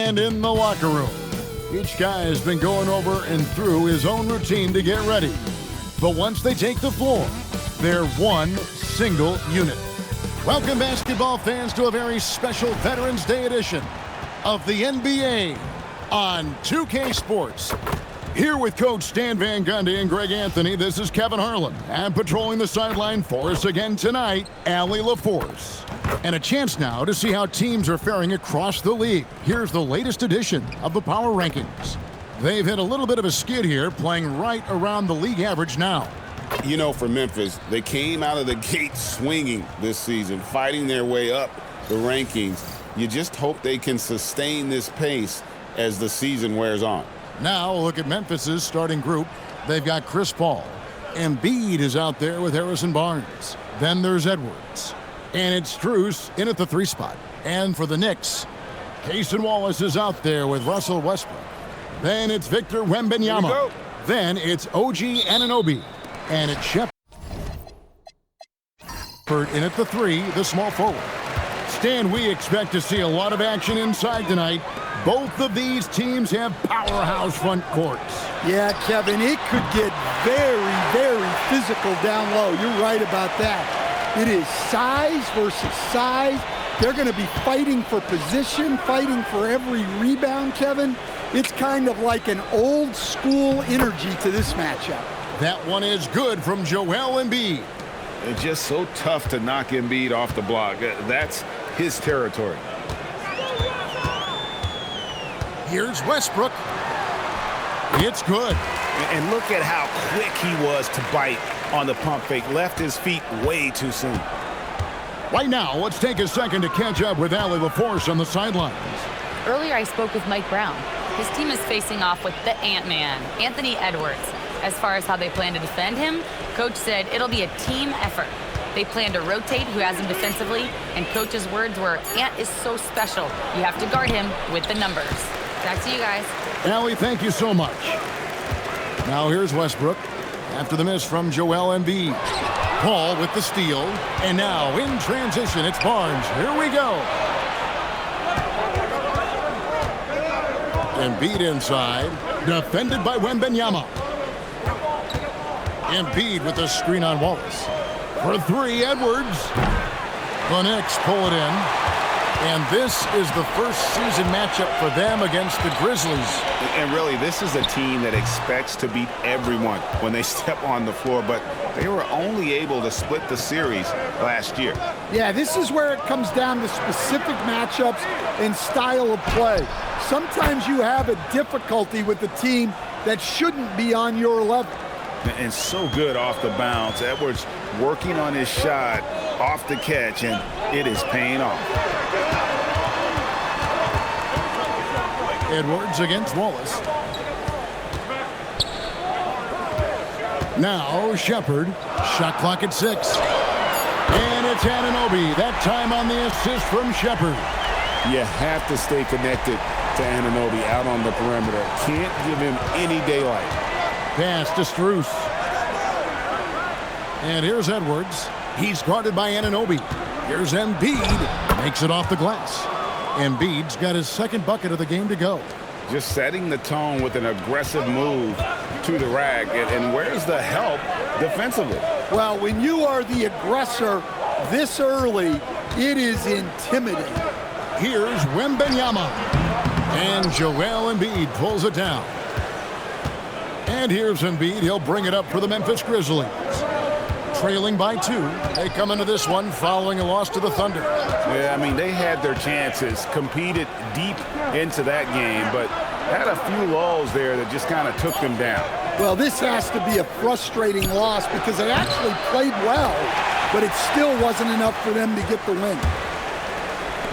And in the locker room, each guy has been going over and through his own routine to get ready. But once they take the floor, they're one single unit. Welcome, basketball fans, to a very special Veterans Day edition of the NBA on 2K Sports. Here with Coach Stan Van Gundy and Greg Anthony, this is Kevin Harlan. And patrolling the sideline for us again tonight, Allie LaForce. And a chance now to see how teams are faring across the league. Here's the latest edition of the Power Rankings. They've hit a little bit of a skid here, playing right around the league average now. You know, for Memphis, they came out of the gate swinging this season, fighting their way up the rankings. You just hope they can sustain this pace as the season wears on. Now, look at Memphis's starting group. They've got Chris Paul. Embiid is out there with Harrison Barnes. Then there's Edwards. And it's Strus in at the 3 spot. And for the Knicks, Cason Wallace is out there with Russell Westbrook. Then it's Victor Wembanyama. Then it's OG Anunoby. And it's Shepard in at the 3, the small forward. Stan, we expect to see a lot of action inside tonight. Both of these teams have powerhouse front courts. Yeah, Kevin, it could get very, very physical down low. You're right about that. It is size versus size. They're going to be fighting for position, fighting for every rebound, Kevin. It's kind of like an old school energy to this matchup. That one is good from Joel Embiid. It's just so tough to knock Embiid off the block. That's his territory. Here's Westbrook. It's good. And look at how quick he was to bite on the pump fake. Left his feet way too soon. Right now, let's take a second to catch up with Allie LaForce on the sidelines. Earlier, I spoke with Mike Brown. His team is facing off with the Ant-Man, Anthony Edwards. As far as how they plan to defend him, Coach said it'll be a team effort. They plan to rotate who has him defensively, and Coach's words were, Ant is so special. You have to guard him with the numbers. Back to you guys. Allie, thank you so much. Now here's Westbrook after the miss from Joel Embiid. Paul with the steal, and now in transition, it's Barnes. Here we go. Embiid inside, defended by Wembanyama. Embiid with the screen on Wallace. For 3, Edwards. The Knicks pull it in. And this is the first season matchup for them against the Grizzlies. And really, this is a team that expects to beat everyone when they step on the floor, but they were only able to split the series last year. Yeah, this is where it comes down to specific matchups and style of play. Sometimes you have a difficulty with the team that shouldn't be on your level. And so good off the bounce. Edwards working on his shot off the catch, and it is paying off. Edwards against Wallace. Now Shepard. Shot clock at 6. And it's Anunoby. That time on the assist from Shepard. You have to stay connected to Anunoby out on the perimeter. Can't give him any daylight. Pass to Strus. And here's Edwards. He's guarded by Anunoby. Here's Embiid. Makes it off the glass. Embiid's got his second bucket of the game to go. Just setting the tone with an aggressive move to the rack. And where's the help defensively? Well, when you are the aggressor this early, it is intimidating. Here's Wembanyama. And Joel Embiid pulls it down. And here's Embiid. He'll bring it up for the Memphis Grizzlies. Trailing by 2. They come into this one following a loss to the Thunder. Yeah, I mean, they had their chances, competed deep into that game, but had a few lulls there that just kind of took them down. Well, this has to be a frustrating loss because they actually played well, but it still wasn't enough for them to get the win.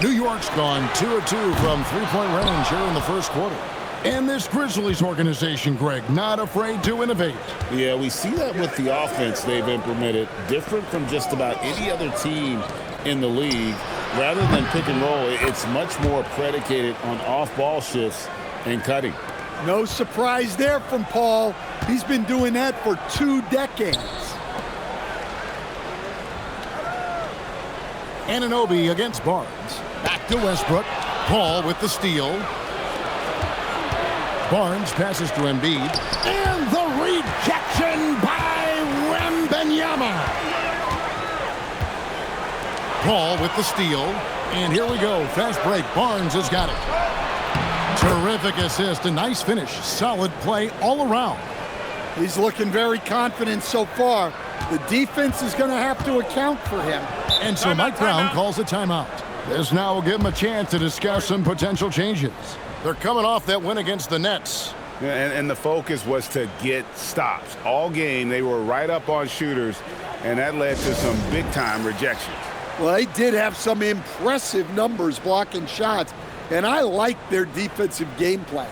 New York's gone 2 of 2 from three-point range here in the first quarter. And this Grizzlies organization, Greg, not afraid to innovate. Yeah, we see that with the offense they've implemented, different from just about any other team in the league. Rather than pick and roll, it's much more predicated on off-ball shifts and cutting. No surprise there from Paul. He's been doing that for 2 decades. Anunoby against Barnes. Back to Westbrook. Paul with the steal. Barnes passes to Embiid. And the rejection by Wembanyama. Paul with the steal. And here we go. Fast break. Barnes has got it. Terrific assist. A nice finish. Solid play all around. He's looking very confident so far. The defense is going to have to account for him. And so Mike Brown calls a timeout. This now will give him a chance to discuss some potential changes. They're coming off that win against the Nets. And the focus was to get stops. All game, they were right up on shooters, and that led to some big-time rejections. Well, they did have some impressive numbers blocking shots, and I like their defensive game plan.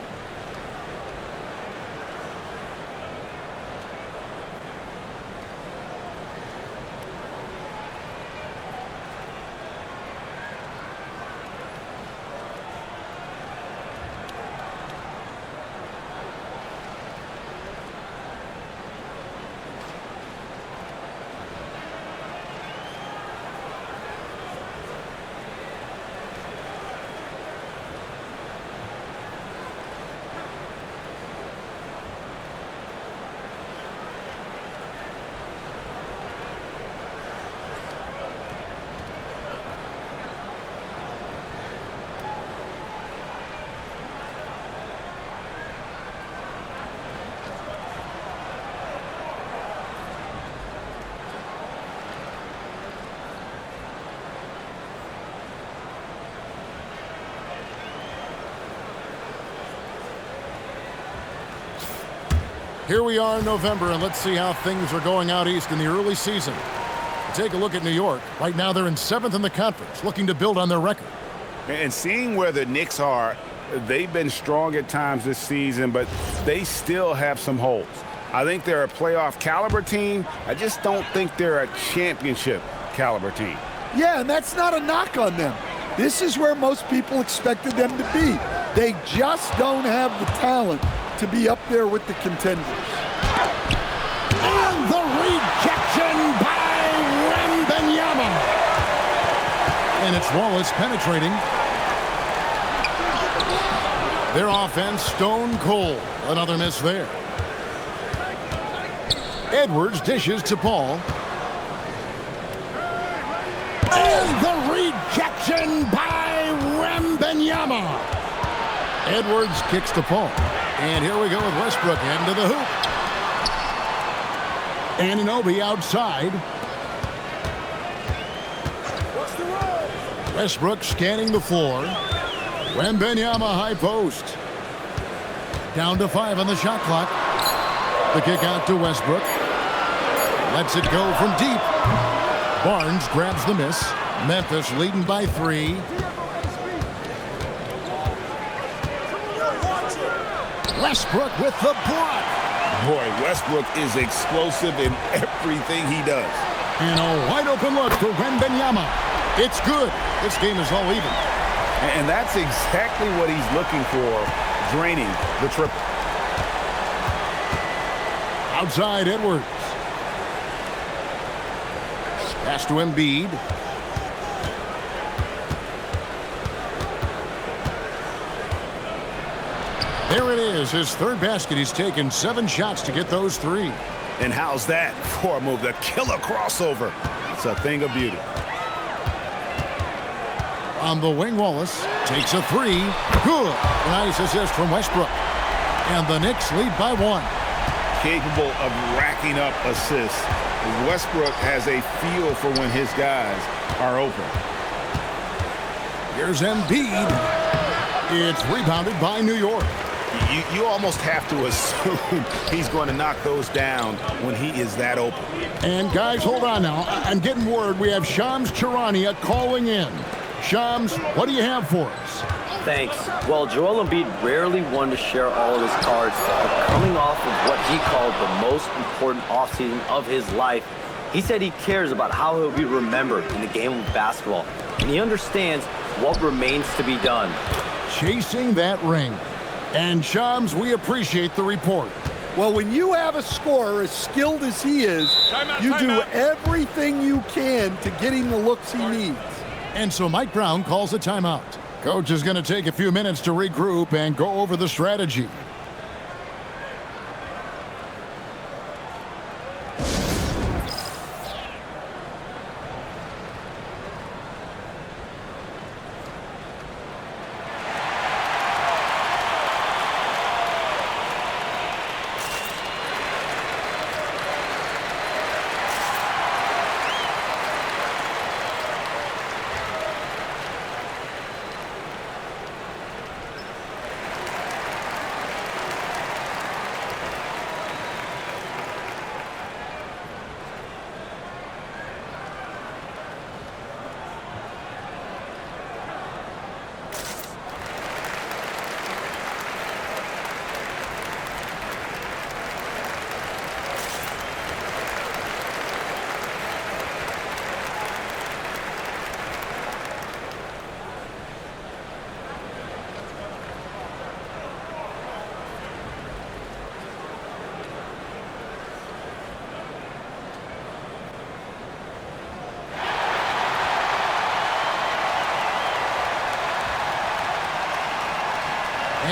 Here we are in November, and let's see how things are going out east in the early season. Take a look at New York. Right now, they're in 7th in the conference, looking to build on their record. And seeing where the Knicks are, they've been strong at times this season, but they still have some holes. I think they're a playoff caliber team. I just don't think they're a championship caliber team. Yeah, and that's not a knock on them. This is where most people expected them to be. They just don't have the talent to be up there with the contenders. And the rejection by Wembanyama. And it's Wallace penetrating. Their offense stone cold. Another miss there. Edwards dishes to Paul. And the rejection by Wembanyama. Edwards kicks to Paul. And here we go with Westbrook into the hoop. Anunoby outside. Westbrook scanning the floor. Wembanyama high post. Down to 5 on the shot clock. The kick out to Westbrook. Lets it go from deep. Barnes grabs the miss. Memphis leading by 3. Westbrook with the block. Boy, Westbrook is explosive in everything he does. And a wide open look for Wembanyama. It's good. This game is all even. And that's exactly what he's looking for, draining the triple. Outside Edwards. Pass to Embiid. There it is, his third basket. He's taken 7 shots to get those 3. And how's that for a move? The killer crossover. It's a thing of beauty. On the wing, Wallace takes a 3. Good. Nice assist from Westbrook. And the Knicks lead by 1. Capable of racking up assists. Westbrook has a feel for when his guys are open. Here's Embiid. It's rebounded by New York. You almost have to assume he's going to knock those down when he is that open. And guys, hold on now. I'm getting word we have Shams Charania calling in. Shams, what do you have for us? Thanks. Well, Joel Embiid rarely wanted to share all of his cards, but coming off of what he called the most important offseason of his life, he said he cares about how he'll be remembered in the game of basketball, and he understands what remains to be done. Chasing that ring. And Shams, we appreciate the report. Well, when you have a scorer as skilled as he is, you do everything you can to get him the looks he needs. And so Mike Brown calls a timeout. Coach is going to take a few minutes to regroup and go over the strategy.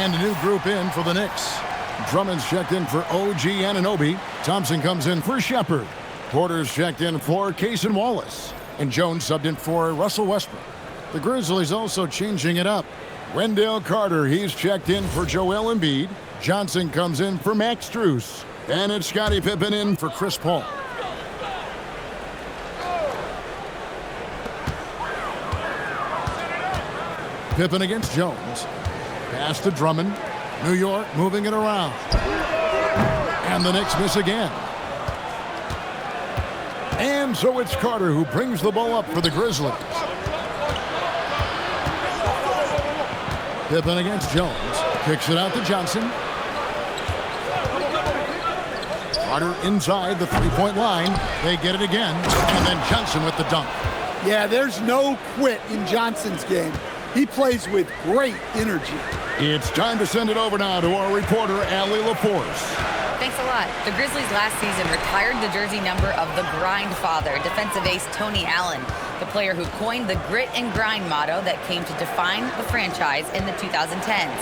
And a new group in for the Knicks. Drummond's checked in for OG Anunoby. Thompson comes in for Shepard. Porter's checked in for Case and Wallace. And Jones subbed in for Russell Westbrook. The Grizzlies also changing it up. Wendell Carter, he's checked in for Joel Embiid. Johnson comes in for Max Strus. And it's Scottie Pippen in for Chris Paul. Pippen against Jones. Pass to Drummond. New York moving it around. And the Knicks miss again. And so it's Carter who brings the ball up for the Grizzlies. Pippen against Jones. Kicks it out to Johnson. Carter inside the three-point line. They get it again. And then Johnson with the dunk. Yeah, there's no quit in Johnson's game. He plays with great energy. It's time to send it over now to our reporter, Allie LaForce. Thanks a lot. The Grizzlies last season retired the jersey number of the grind father, defensive ace Tony Allen, the player who coined the grit and grind motto that came to define the franchise in the 2010s.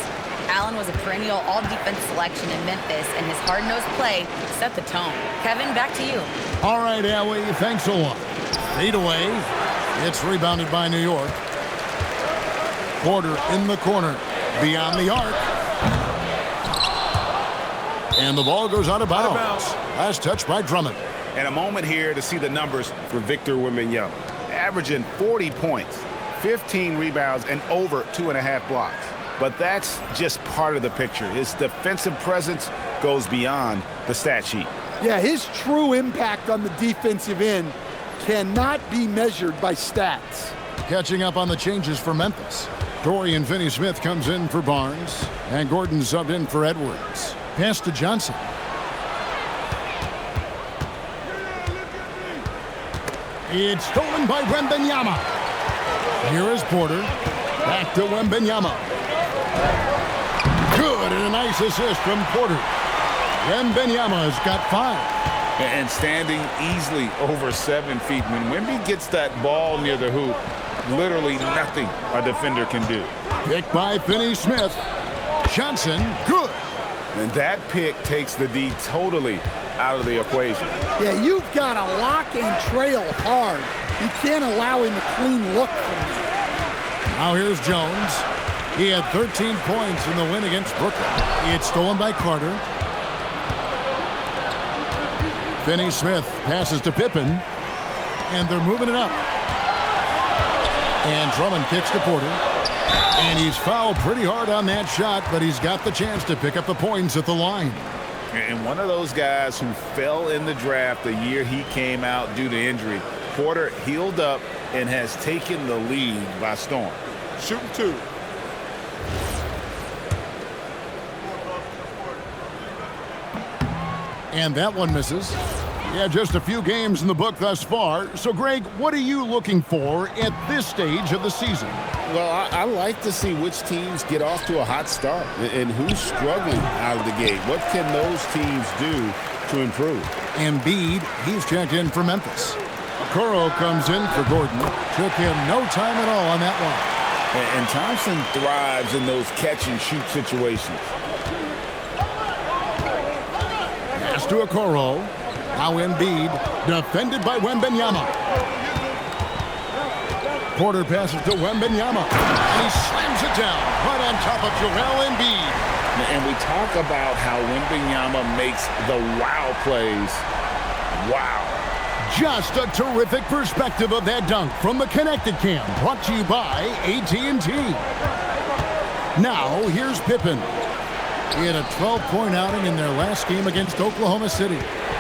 Allen was a perennial all-defense selection in Memphis, and his hard-nosed play set the tone. Kevin, back to you. All right, Allie, thanks a lot. Fade away. It's rebounded by New York. Porter in the corner, beyond the arc. And the ball goes out of bounds. Last touch by Drummond. And a moment here to see the numbers for Victor Wembanyama. Averaging 40 points, 15 rebounds, and over 2.5 blocks. But that's just part of the picture. His defensive presence goes beyond the stat sheet. Yeah, his true impact on the defensive end cannot be measured by stats. Catching up on the changes for Memphis. Dorian Finney-Smith comes in for Barnes, and Gordon subbed in for Edwards. Pass to Johnson. It's stolen by Wembanyama. Here is Porter. Back to Wembanyama. Good, and a nice assist from Porter. Wembanyama has got 5. And standing easily over 7 feet. When Wemby gets that ball near the hoop, literally nothing a defender can do. Pick by Finney-Smith. Johnson, good. And that pick takes the D totally out of the equation. Yeah, you've got to lock and trail hard. You can't allow him a clean look from you. Now here's Jones. He had 13 points in the win against Brooklyn. It's stolen by Carter. Finney-Smith passes to Pippen. And they're moving it up. And Drummond kicks to Porter. And he's fouled pretty hard on that shot, but he's got the chance to pick up the points at the line. And one of those guys who fell in the draft the year he came out due to injury. Porter healed up and has taken the lead by storm. Shooting 2. And that one misses. Yeah, just a few games in the book thus far. So, Greg, what are you looking for at this stage of the season? Well, I like to see which teams get off to a hot start and who's struggling out of the gate. What can those teams do to improve? Embiid, he's checked in for Memphis. Okoro comes in for Gordon. Took him no time at all on that one. And Thompson thrives in those catch-and-shoot situations. Pass to Okoro. Now Embiid, defended by Wembanyama. Porter passes to Wembanyama, and he slams it down right on top of Joel Embiid. And we talk about how Wembanyama makes the wow plays. Wow. Just a terrific perspective of that dunk from the Connected Cam, brought to you by AT&T. Now, here's Pippen. He had a 12-point outing in their last game against Oklahoma City.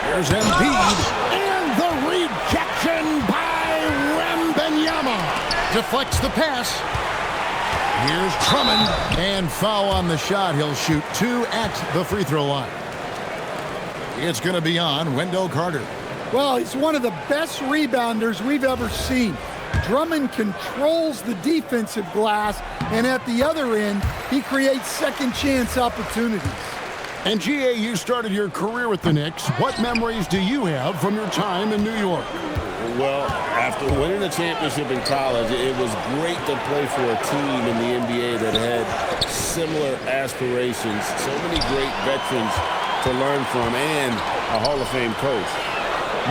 Here's Embiid, and the rejection by Wembanyama. Deflects the pass. Here's Drummond, and foul on the shot. He'll shoot 2 at the free throw line. It's going to be on Wendell Carter. Well, he's one of the best rebounders we've ever seen. Drummond controls the defensive glass, and at the other end, he creates second chance opportunities. And G.A., you started your career with the Knicks. What memories do you have from your time in New York? Well, after winning a championship in college, it was great to play for a team in the NBA that had similar aspirations. So many great veterans to learn from and a Hall of Fame coach.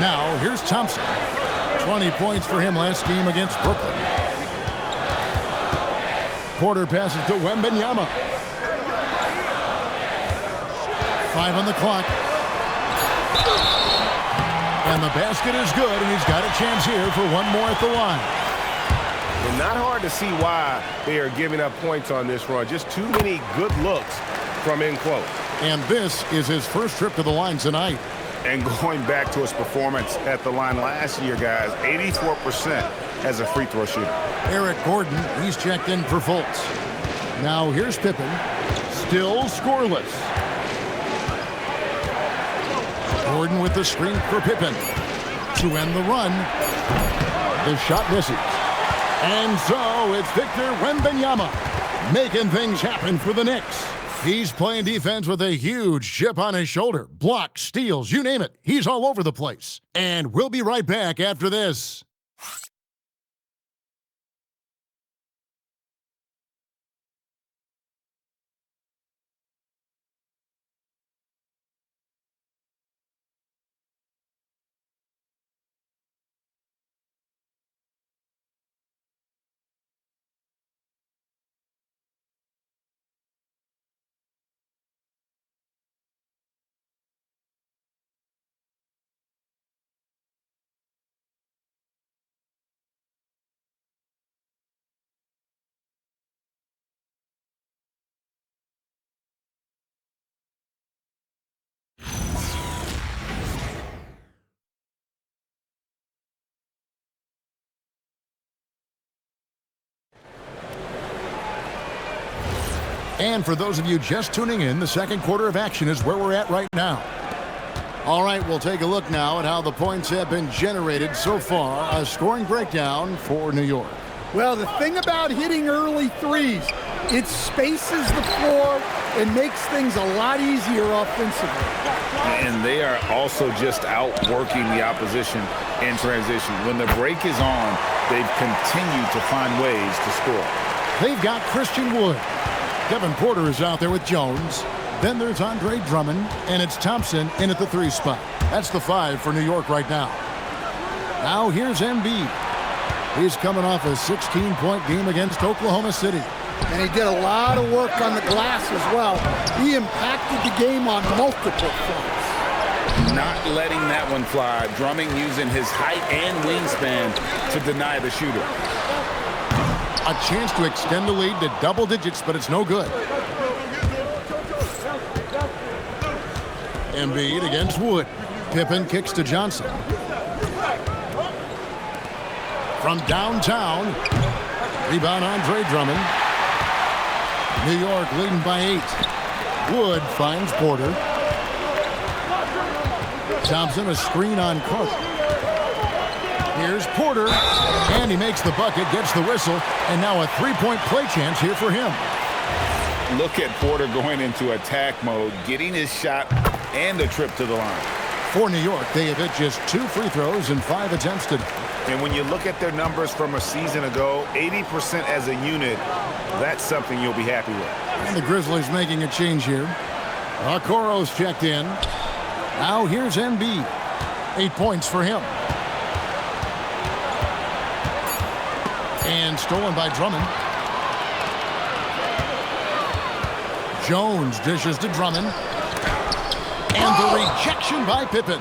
Now, here's Thompson. 20 points for him last game against Brooklyn. Porter passes to Wembanyama. 5 on the clock. And the basket is good, and he's got a chance here for one more at the line. Well, not hard to see why they are giving up points on this run. Just too many good looks from in close. And this is his first trip to the line tonight. And going back to his performance at the line last year, guys, 84% as a free throw shooter. Eric Gordon, he's checked in for Fultz. Now here's Pippen, still scoreless. Gordon with the screen for Pippen to end the run. The shot misses. And so it's Victor Wembanyama making things happen for the Knicks. He's playing defense with a huge chip on his shoulder. Blocks, steals, you name it. He's all over the place. And we'll be right back after this. And for those of you just tuning in, the second quarter of action is where we're at right now. All right, we'll take a look now at how the points have been generated so far. A scoring breakdown for New York. Well, the thing about hitting early threes, it spaces the floor and makes things a lot easier offensively. And they are also just outworking the opposition in transition. When the break is on, they've continued to find ways to score. They've got Christian Wood. Kevin Porter is out there with Jones. Then there's Andre Drummond, and it's Thompson in at the 3 spot. That's the 5 for New York right now. Now here's Embiid. He's coming off a 16-point game against Oklahoma City. And he did a lot of work on the glass as well. He impacted the game on multiple fronts. Not letting that one fly. Drummond using his height and wingspan to deny the shooter. A chance to extend the lead to double digits, but it's no good. Embiid against Wood. Pippen kicks to Johnson. From downtown, rebound Andre Drummond. New York leading by 8. Wood finds Porter. Thompson a screen on Carter. Here's Porter, and he makes the bucket, gets the whistle, and now a 3-point play chance here for him. Look at Porter going into attack mode, getting his shot and a trip to the line. For New York, they have hit just 2 free throws and 5 attempts today. And when you look at their numbers from a season ago, 80% as a unit, that's something you'll be happy with. And the Grizzlies making a change here. Okoro's checked in. Now here's Embiid. 8 points for him. And stolen by Drummond. Jones dishes to Drummond. And the rejection by Pippen.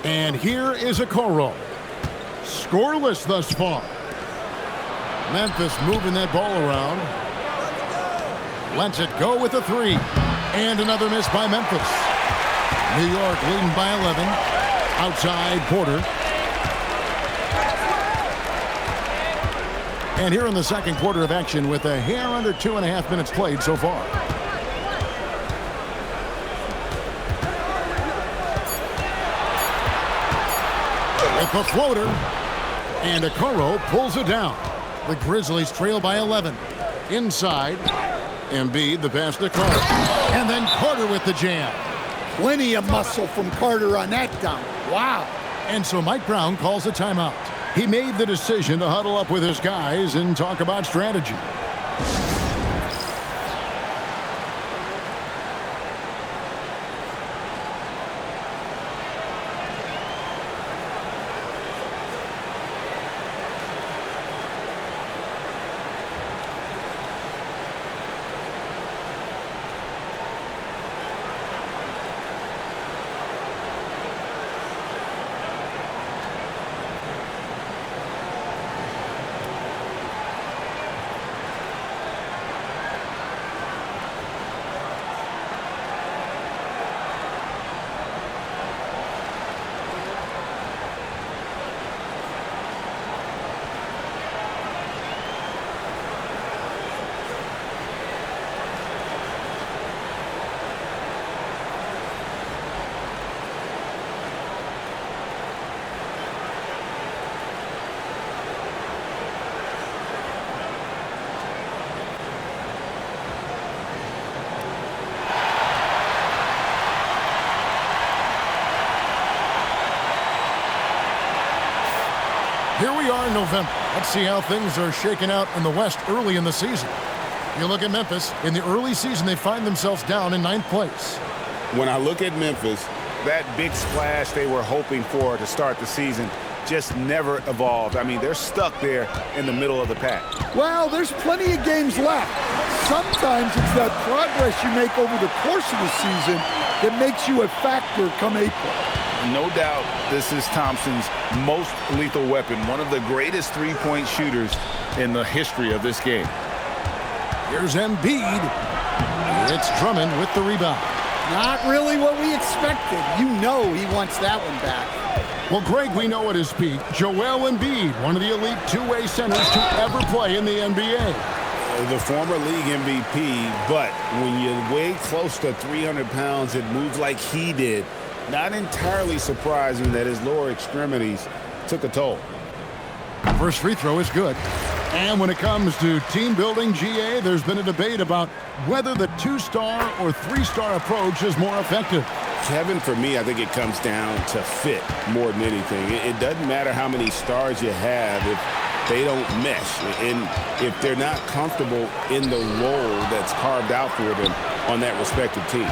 And here is Okoro. Scoreless thus far. Memphis moving that ball around. Lets it go with a 3. And another miss by Memphis. New York leading by 11. Outside Porter. And here in the second quarter of action with a hair under 2.5 minutes played so far. With the floater. And Okoro pulls it down. The Grizzlies trail by 11. Inside. Embiid, the pass to Carter. And then Carter with the jam. Plenty of muscle from Carter on that dunk. Wow. And so Mike Brown calls a timeout. He made the decision to huddle up with his guys and talk about strategy. Here we are in November. Let's see how things are shaking out in the West early in the season. You look at Memphis. In the early season, they find themselves down in 9th place. When I look at Memphis, that big splash they were hoping for to start the season just never evolved. I mean, they're stuck there in the middle of the pack. Well, there's plenty of games left. Sometimes it's that progress you make over the course of the season that makes you a factor come April. No doubt this is Thompson's most lethal weapon, one of the greatest three-point shooters in the history of this game. Here's Embiid. It's Drummond with the rebound. Not really what we expected. You know he wants that one back. Well, Greg, we know at his peak, Joel Embiid, one of the elite two-way centers to ever play in the NBA. The former league MVP, but when you weigh close to 300 pounds, it moves like he did. Not entirely surprising that his lower extremities took a toll. First free throw is good. And when it comes to team building, GA, there's been a debate about whether the 2-star or 3-star approach is more effective. Kevin, for me, I think it comes down to fit more than anything. It doesn't matter how many stars you have if they don't mesh. And if they're not comfortable in the role that's carved out for them on that respective team.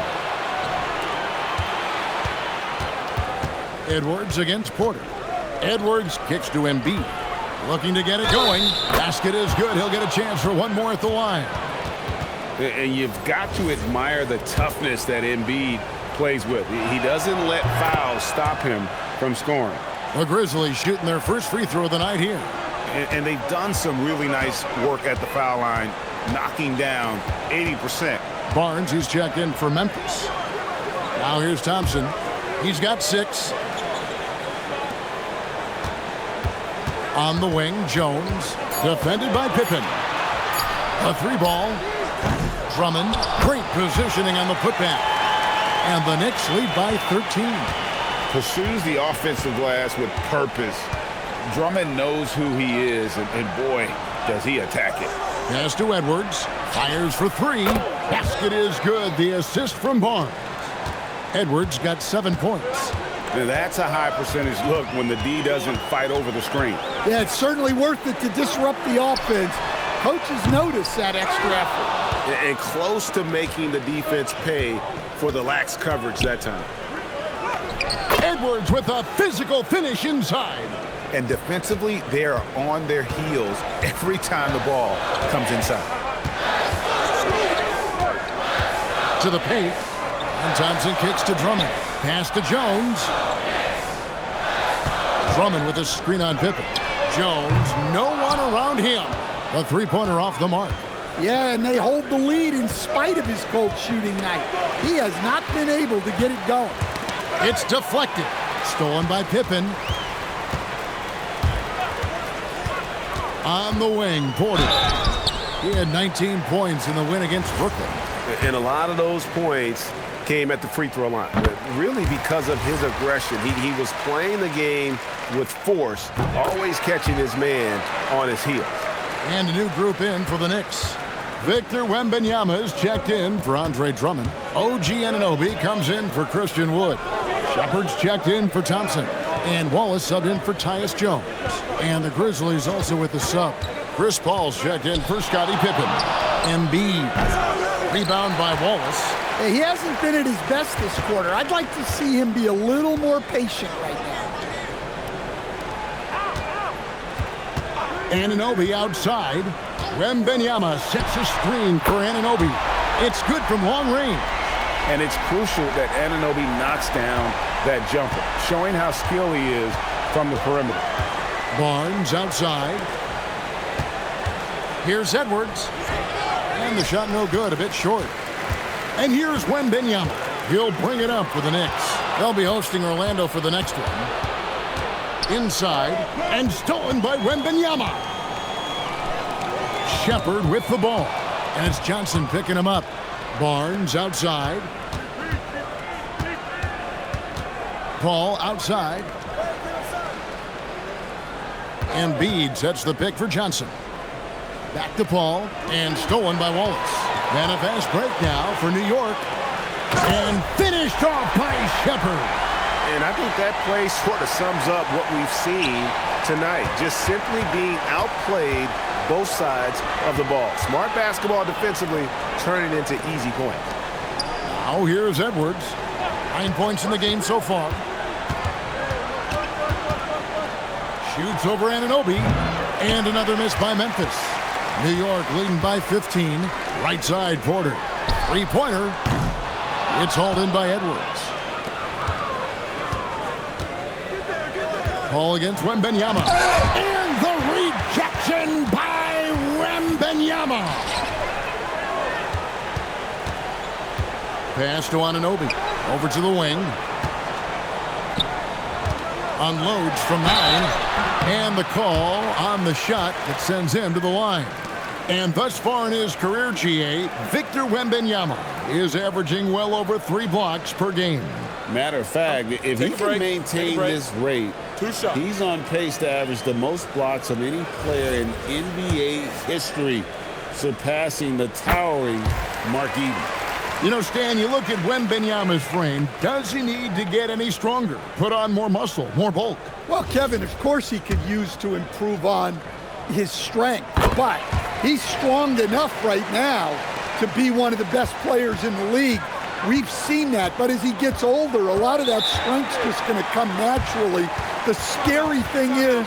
Edwards against Porter. Edwards kicks to Embiid. Looking to get it going. Basket is good. He'll get a chance for one more at the line. And you've got to admire the toughness that Embiid plays with. He doesn't let fouls stop him from scoring. The Grizzlies shooting their first free throw of the night here. And they've done some really nice work at the foul line, knocking down 80%. Barnes, he's checked in for Memphis. Now here's Thompson. He's got 6. On the wing, Jones, defended by Pippen. A 3-ball. Drummond, great positioning on the putback. And the Knicks lead by 13. Pursues the offensive glass with purpose. Drummond knows who he is, and boy, does he attack it. Pass to Edwards. Fires for 3. Basket is good. The assist from Barnes. Edwards got 7 points. Now that's a high percentage look when the D doesn't fight over the screen. Yeah, it's certainly worth it to disrupt the offense. Coaches notice that extra effort. And close to making the defense pay for the lax coverage that time. Edwards with a physical finish inside. And defensively, they are on their heels every time the ball comes inside. To the paint. And Thompson kicks to Drummond. Pass to Jones. Drummond with a screen on Pippen. Jones, no one around him. A 3-pointer off the mark. Yeah, and they hold the lead in spite of his cold shooting night. He has not been able to get it going. It's deflected. Stolen by Pippen. On the wing, Porter. He had 19 points in the win against Brooklyn. And a lot of those points came at the free throw line, really because of his aggression. He was playing the game with force, always catching his man on his heels. And a new group in for the Knicks. Victor Wembanyama is checked in for Andre Drummond. OG Anunoby comes in for Christian Wood. Shepard's checked in for Thompson. And Wallace subbed in for Tyus Jones. And the Grizzlies also with the sub. Chris Paul's checked in for Scottie Pippen. Embiid. Rebound by Wallace. Hey, he hasn't been at his best this quarter. I'd like to see him be a little more patient right now. Anunoby outside. Wembanyama sets a screen for Anunoby. It's good from long range. And it's crucial that Anunoby knocks down that jumper, showing how skilled he is from the perimeter. Barnes outside. Here's Edwards. And the shot no good, a bit short. And here's Wembanyama. He'll bring it up for the Knicks. They'll be hosting Orlando for the next one. Inside, and stolen by Wembanyama. Shepard with the ball. And it's Johnson picking him up. Barnes outside. Paul outside. Embiid sets the pick for Johnson. Back to Paul, and stolen by Wallace. Then a fast break now for New York. And finished off by Shepard. And I think that play sort of sums up what we've seen tonight. Just simply being outplayed both sides of the ball. Smart basketball defensively, turning into easy points. Now here's Edwards. 9 points in the game so far. Shoots over Anunoby. And another miss by Memphis. New York leading by 15. Right side, Porter. Three-pointer. It's hauled in by Edwards. Paul against Wembanyama. And the rejection by Wembanyama. Pass to Anunoby. Over to the wing. Unloads from 9. And the call on the shot that sends him to the line. And thus far in his career, GA, Victor Wembanyama is averaging well over 3 blocks per game. Matter of fact, if he can maintain this rate, he's on pace to average the most blocks of any player in NBA history, surpassing the towering Mark Eaton. You know, Stan, you look at Wembanyama's frame. Does he need to get any stronger? Put on more muscle, more bulk? Well, Kevin, of course he could use to improve on his strength, but he's strong enough right now to be one of the best players in the league. We've seen that, but as he gets older, a lot of that strength's just going to come naturally. The scary thing is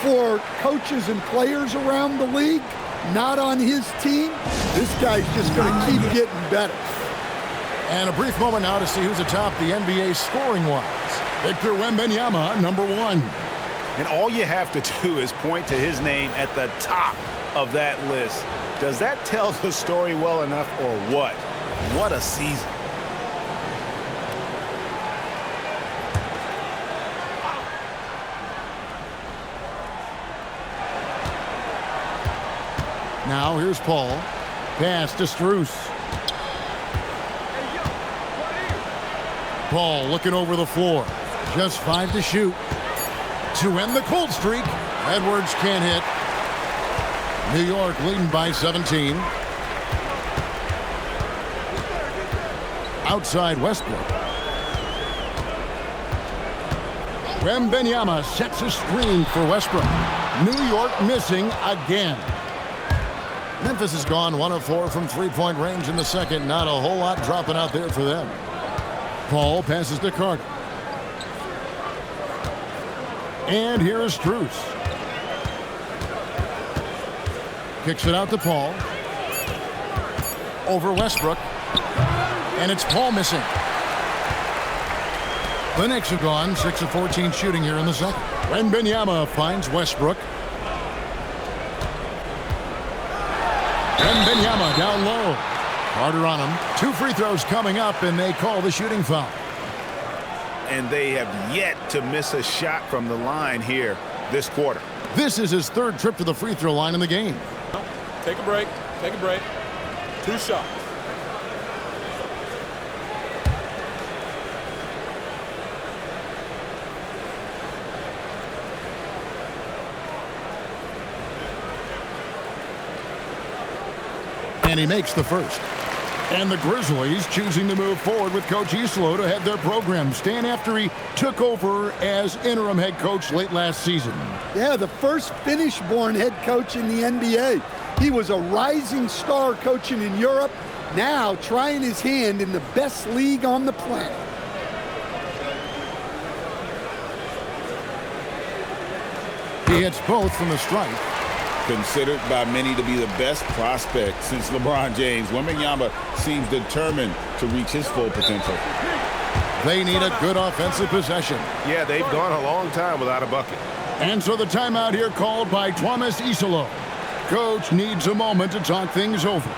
for coaches and players around the league, not on his team, this guy's just going to keep getting better. And a brief moment now to see who's atop the NBA scoring-wise. Victor Wembanyama, number 1. And all you have to do is point to his name at the top of that list. Does that tell the story well enough or what? What a season. Now here's Paul. Pass to Strus. Paul looking over the floor. Just 5 to shoot. To end the cold streak. Edwards can't hit. New York leading by 17. Outside Westbrook. Wembanyama sets a screen for Westbrook. New York missing again. Memphis has gone 1 of 4 from three-point range in the second. Not a whole lot dropping out there for them. Paul passes to Carter. And here is Strus. Kicks it out to Paul. Over Westbrook. And it's Paul missing. The Knicks have gone 6 of 14 shooting here in the second. Wembanyama finds Westbrook. Wembanyama down low. Carter on him. 2 free throws coming up, and they call the shooting foul. And they have yet to miss a shot from the line here this quarter. This is his 3rd trip to the free throw line in the game. Take a break. Take a break. 2 shots. And he makes the first. And the Grizzlies choosing to move forward with Coach Islo to head their program, staying after he took over as interim head coach late last season. Yeah, the first Finnish-born head coach in the NBA. He was a rising star coaching in Europe, now trying his hand in the best league on the planet. He hits both from the strike. Considered by many to be the best prospect since LeBron James, Wembanyama seems determined to reach his full potential. They need a good offensive possession. Yeah, they've gone a long time without a bucket. And so the timeout here called by Thomas Isolo. Coach needs a moment to talk things over.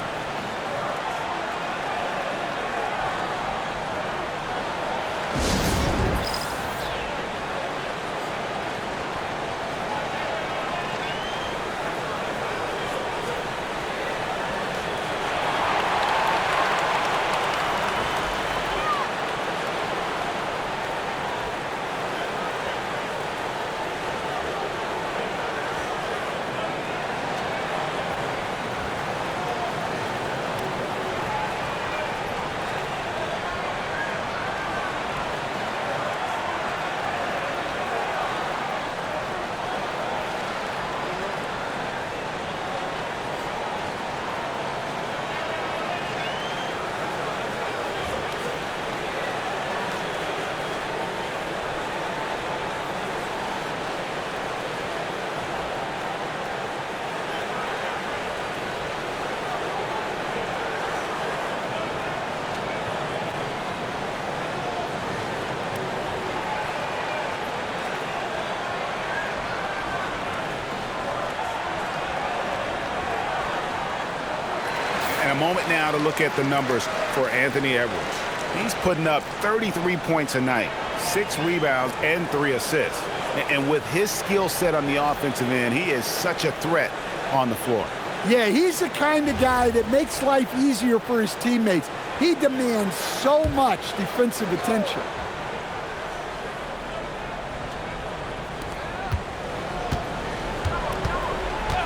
And a moment now to look at the numbers for Anthony Edwards. He's putting up 33 points a night, 6 rebounds, and 3 assists. And with his skill set on the offensive end, he is such a threat on the floor. Yeah, he's the kind of guy that makes life easier for his teammates. He demands so much defensive attention.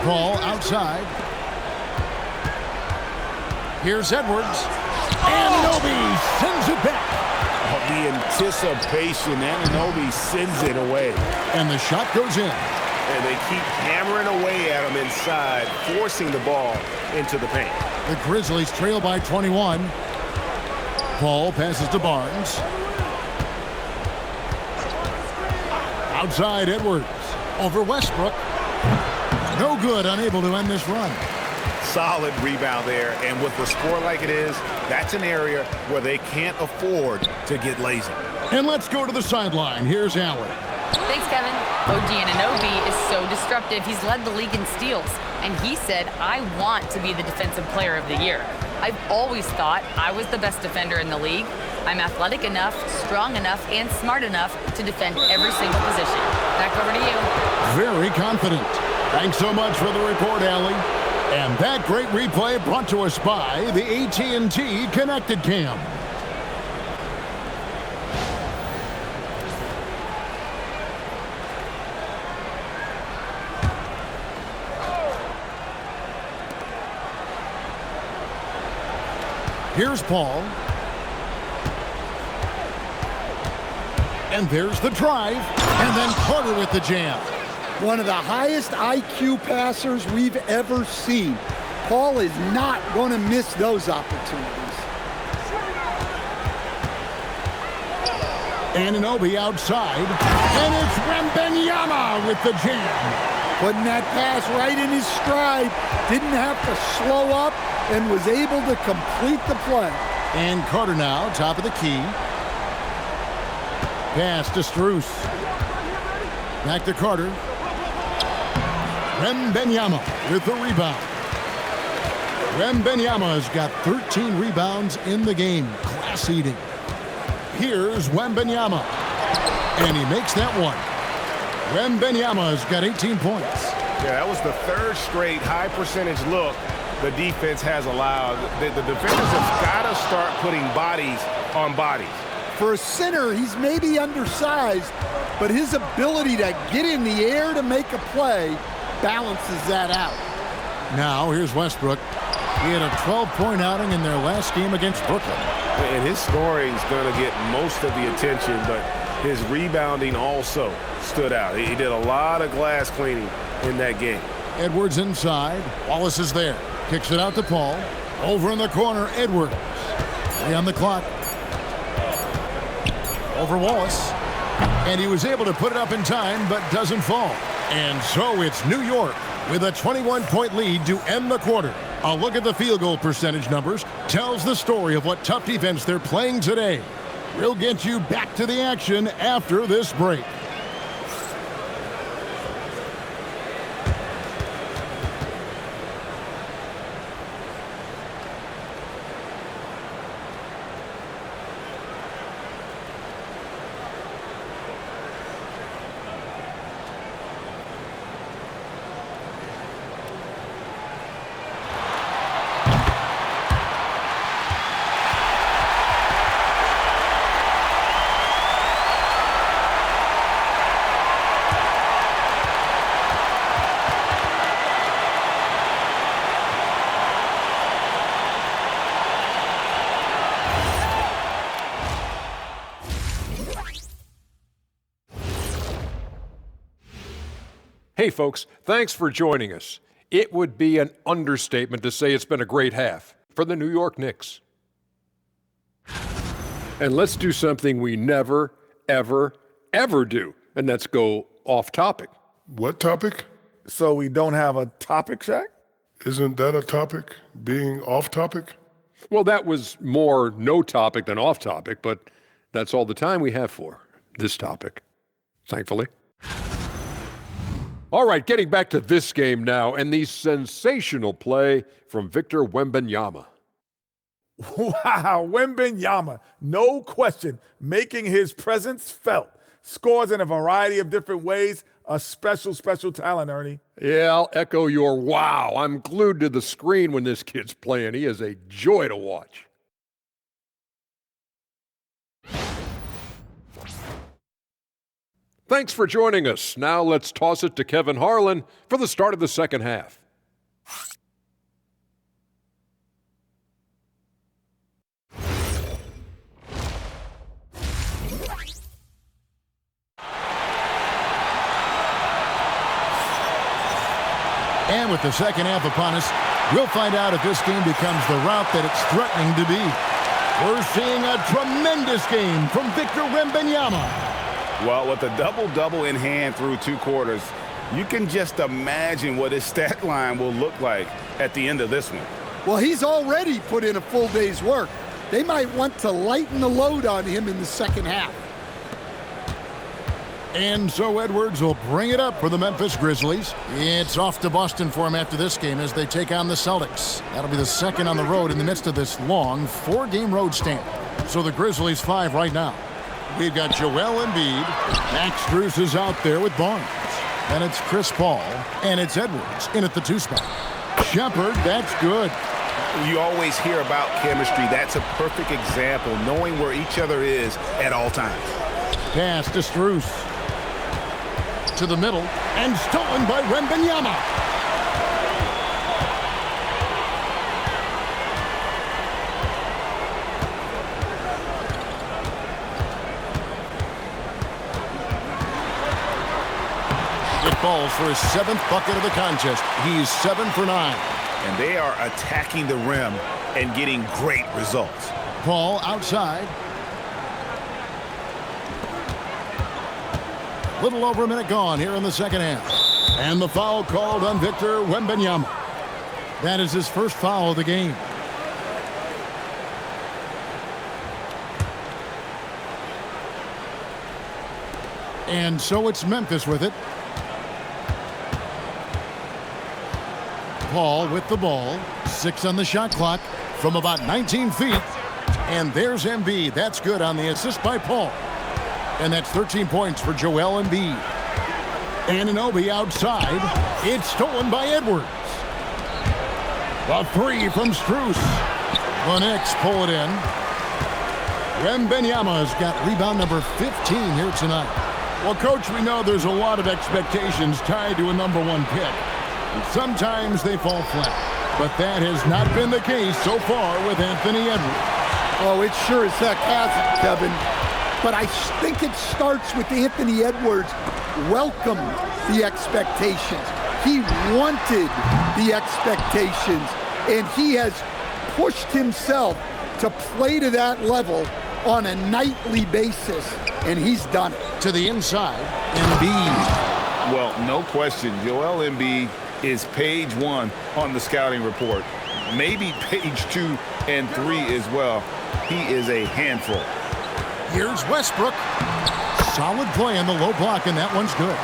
Ball outside. Here's Edwards. Anunoby sends it back. The anticipation, Anunoby sends it away. And the shot goes in. And they keep hammering away at him inside, forcing the ball into the paint. The Grizzlies trail by 21. Ball passes to Barnes. Outside Edwards. Over Westbrook. No good, unable to end this run. Solid rebound there, and with the score like it is, that's an area where they can't afford to get lazy. And let's go to the sideline. Here's Allen. Thanks, Kevin. OG Anunoby is so disruptive. He's led the league in steals, and he said, I want to be the defensive player of the year. I've always thought I was the best defender in the league. I'm athletic enough, strong enough, and smart enough to defend every single position. Back over to you. Very confident. Thanks so much for the report, Allie. And that great replay brought to us by the AT&T Connected Cam. Here's Paul. And there's the drive. And then Carter with the jam. One of the highest IQ passers we've ever seen. Paul is not going to miss those opportunities. Anunoby outside. And it's Wembanyama with the jam. Putting that pass right in his stride. Didn't have to slow up and was able to complete the play. And Carter now, top of the key. Pass to Strus. Back to Carter. Wembanyama with the rebound. Wembanyama's got 13 rebounds in the game. Class eating. Here's Wembanyama. And he makes that one. Wembanyama's got 18 points. Yeah, that was the third straight high percentage look the defense has allowed. The defenders have got to start putting bodies on bodies. For a center, he's maybe undersized, but his ability to get in the air to make a play balances that out. Now here's Westbrook. He had a 12-point outing in their last game against Brooklyn. And his scoring is going to get most of the attention, but his rebounding also stood out. He did a lot of glass cleaning in that game. Edwards inside. Wallace is there. Kicks it out to Paul. Over in the corner, Edwards. 3 on the clock. Over Wallace. And he was able to put it up in time, but doesn't fall. And so it's New York with a 21-point lead to end the quarter. A look at the field goal percentage numbers tells the story of what tough defense they're playing today. We'll get you back to the action after this break. Hey, folks, thanks for joining us. It would be an understatement to say it's been a great half for the New York Knicks. And let's do something we never, ever, ever do, and that's go off topic. What topic? So we don't have a topic, Shaq? Isn't that a topic, being off topic? Well, that was more no topic than off topic, but that's all the time we have for this topic, thankfully. All right, getting back to this game now, and the sensational play from Victor Wembanyama. Wow, Wembanyama, no question, making his presence felt. Scores in a variety of different ways. A special, special talent, Ernie. Yeah, I'll echo your wow. I'm glued to the screen when this kid's playing. He is a joy to watch. Thanks for joining us. Now let's toss it to Kevin Harlan for the start of the second half. And with the second half upon us, we'll find out if this game becomes the route that it's threatening to be. We're seeing a tremendous game from Victor Wembanyama. Well, with a double-double in hand through 2 quarters, you can just imagine what his stat line will look like at the end of this one. Well, he's already put in a full day's work. They might want to lighten the load on him in the second half. And so Edwards will bring it up for the Memphis Grizzlies. It's off to Boston for him after this game as they take on the Celtics. That'll be the second on the road in the midst of this long 4-game road stand. So the Grizzlies 5 right now. We've got Joel Embiid. Max Strus is out there with Barnes. And it's Chris Paul. And it's Edwards in at the 2 spot. Shepard, that's good. You always hear about chemistry. That's a perfect example, knowing where each other is at all times. Pass to Strus. To the middle. And stolen by Wembanyama. Falls for his 7th bucket of the contest. He's 7 for 9. And they are attacking the rim and getting great results. Paul outside. Little over a minute gone here in the second half. And the foul called on Victor Wembanyama. That is his first foul of the game. And so it's Memphis with it. Paul with the ball. 6 on the shot clock from about 19 feet. And there's Embiid. That's good on the assist by Paul. And that's 13 points for Joel Embiid. Anunoby outside. It's stolen by Edwards. A 3 from Strus. The Knicks pull it in. Wembanyama's got rebound number 15 here tonight. Well, Coach, we know there's a lot of expectations tied to a number 1 pick. And sometimes they fall flat. But that has not been the case so far with Anthony Edwards. Oh, it sure as heck hasn't, Kevin. But I think it starts with Anthony Edwards welcomed the expectations. He wanted the expectations, and he has pushed himself to play to that level on a nightly basis, and he's done it. To the inside, Embiid. Well, no question, Joel Embiid is page 1 on the scouting report. Maybe page 2 and 3 as well. He is a handful. Here's Westbrook. Solid play in the low block, and that one's good.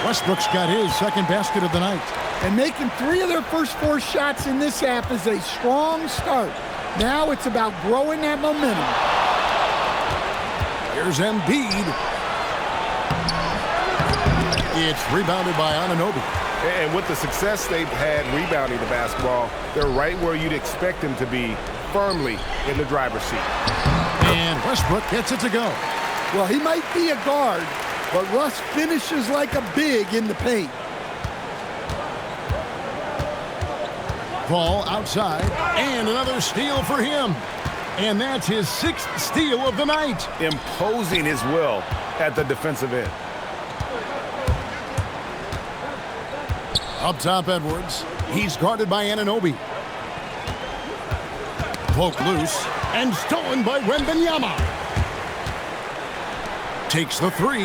Westbrook's got his second basket of the night. And making 3 of their first 4 shots in this half is a strong start. Now it's about growing that momentum. Here's Embiid. It's rebounded by Anunoby. And with the success they've had rebounding the basketball, they're right where you'd expect them to be, firmly in the driver's seat. And Westbrook gets it to go. Well, he might be a guard, but Russ finishes like a big in the paint. Ball outside, and another steal for him. And that's his 6th steal of the night. Imposing his will at the defensive end. Up top, Edwards. He's guarded by Anunoby. Poked loose and stolen by Wembanyama. Takes the 3.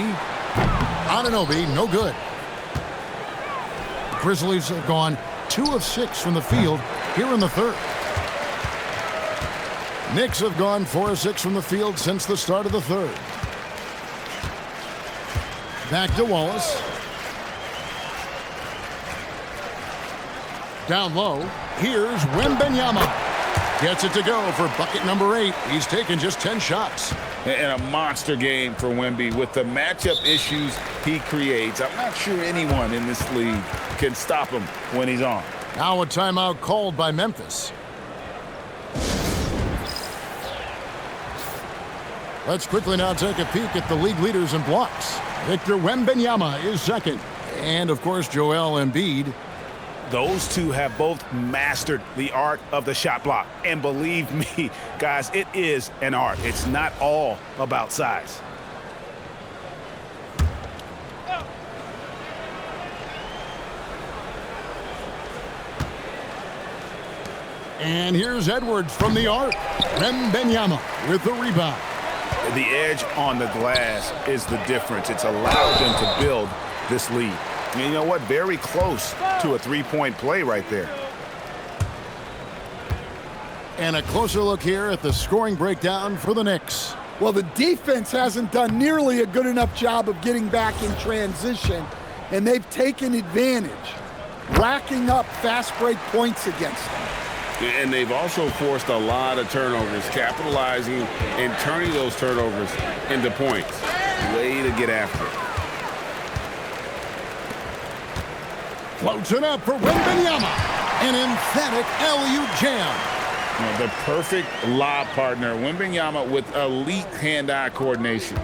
Anunoby, no good. Grizzlies have gone 2 of 6 from the field here in the third. Knicks have gone 4 of 6 from the field since the start of the third. Back to Wallace. Down low, here's Wembanyama. Gets it to go for bucket number 8. He's taken just 10 shots. And a monster game for Wemby with the matchup issues he creates. I'm not sure anyone in this league can stop him when he's on. Now a timeout called by Memphis. Let's quickly now take a peek at the league leaders in blocks. Victor Wembanyama is second. And, of course, Joel Embiid. Those two have both mastered the art of the shot block. And believe me, guys, it is an art. It's not all about size. And here's Edwards from the arc. Wembanyama with the rebound. The edge on the glass is the difference. It's allowed them to build this lead. And you know what? Very close to a three-point play right there. And a closer look here at the scoring breakdown for the Knicks. Well, the defense hasn't done nearly a good enough job of getting back in transition, and they've taken advantage, racking up fast break points against them. And they've also forced a lot of turnovers, capitalizing and turning those turnovers into points. Way to get after it. Floats it up for Wembanyama. An emphatic alley-oop jam. The perfect lob partner, Wembanyama, with elite hand-eye coordination.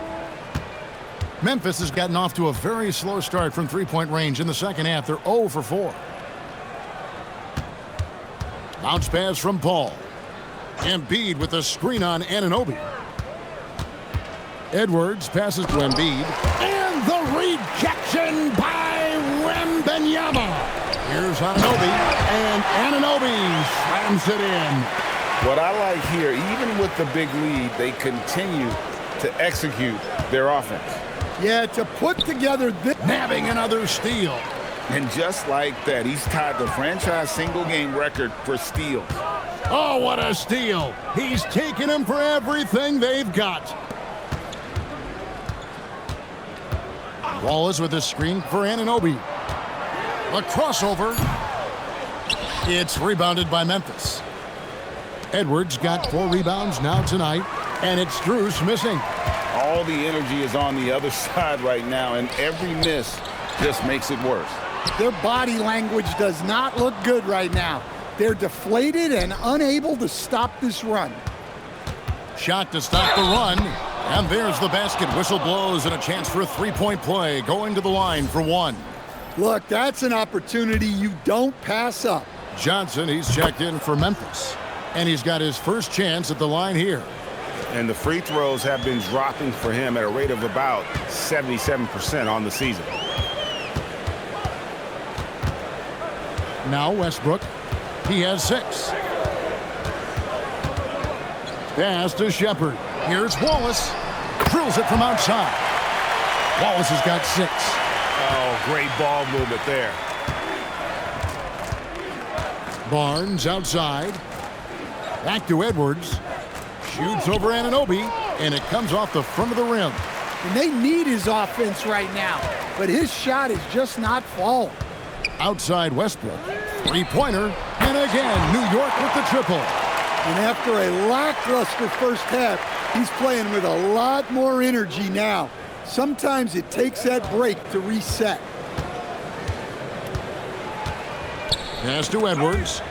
Memphis has gotten off to a very slow start from three-point range in the second half. They're 0 for 4. Bounce pass from Paul. Embiid with a screen on Anunoby. Edwards passes to Embiid. And the rejection by Wembanyama. Here's Anunoby. And Anunoby slams it in. What I like here, even with the big lead, they continue to execute their offense. Yeah, to put together this. Nabbing another steal. And just like that, he's tied the franchise single-game record for steals. Oh, what a steal. He's taken him for everything they've got. Wallace with a screen for Anunoby. A crossover. It's rebounded by Memphis. Edwards got 4 rebounds now tonight, and it's Strus missing. All the energy is on the other side right now, and every miss just makes it worse. Their body language does not look good right now. They're deflated and unable to stop this run. Shot to stop the run. And there's the basket. Whistle blows and a chance for a three-point play. Going to the line for 1. Look, that's an opportunity you don't pass up. Johnson, he's checked in for Memphis. And he's got his first chance at the line here. And the free throws have been dropping for him at a rate of about 77% on the season. Now Westbrook. He has 6. Pass to Shepard. Here's Wallace. Drills it from outside. Wallace has got 6. Oh, great ball movement there. Barnes outside. Back to Edwards. Shoots over Anunoby, and it comes off the front of the rim. And they need his offense right now, but his shot is just not falling. Outside Westbrook. Three-pointer, and again, New York with the triple. And after a lackluster first half, he's playing with a lot more energy now. Sometimes it takes that break to reset. Pass to Edwards.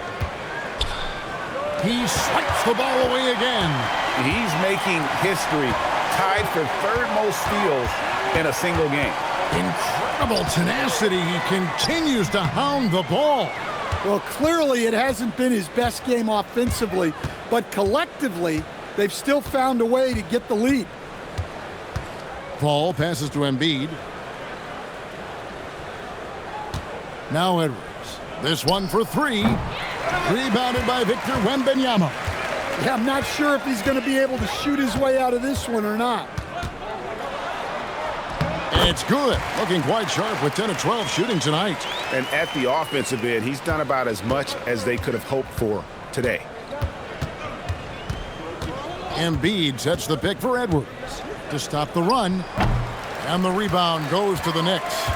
He swipes the ball away again. He's making history, tied for third most steals in a single game. Incredible tenacity. He continues to hound the ball. Well, clearly it hasn't been his best game offensively, but collectively, they've still found a way to get the lead. Paul passes to Embiid. Now Edwards. This one for 3. Rebounded by Victor Wembanyama. Yeah, I'm not sure if he's going to be able to shoot his way out of this one or not. It's good. Looking quite sharp with 10 of 12 shooting tonight. And at the offensive end, he's done about as much as they could have hoped for today. Embiid sets the pick for Edwards to stop the run. And the rebound goes to the Knicks.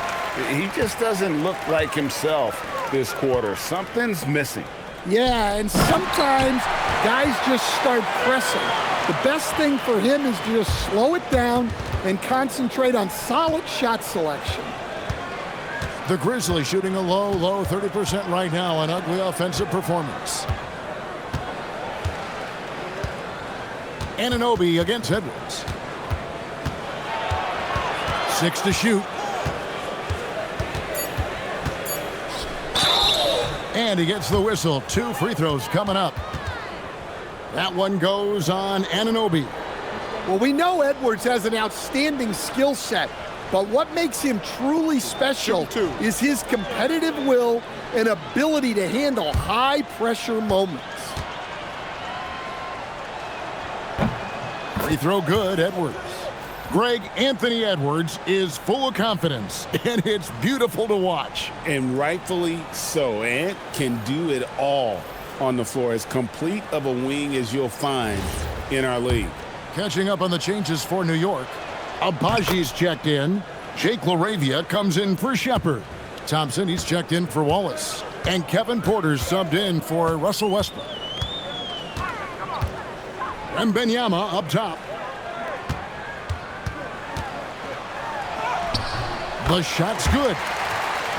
He just doesn't look like himself this quarter. Something's missing. Yeah, and sometimes guys just start pressing. The best thing for him is to just slow it down and concentrate on solid shot selection. The Grizzlies shooting a low 30% right now. An ugly offensive performance. Anunoby against Edwards. 6 to shoot. And he gets the whistle. 2 free throws coming up. That one goes on Anunoby. Well, we know Edwards has an outstanding skill set, but what makes him truly special is his competitive will and ability to handle high-pressure moments. Free throw good, Edwards. Greg, Anthony Edwards is full of confidence, and it's beautiful to watch. And rightfully so. Ant can do it all on the floor. As complete of a wing as you'll find in our league. Catching up on the changes for New York. Abaji's checked in. Jake LaRavia comes in for Shepard. Thompson, he's checked in for Wallace. And Kevin Porter's subbed in for Russell Westbrook. Wembanyama up top. The shot's good.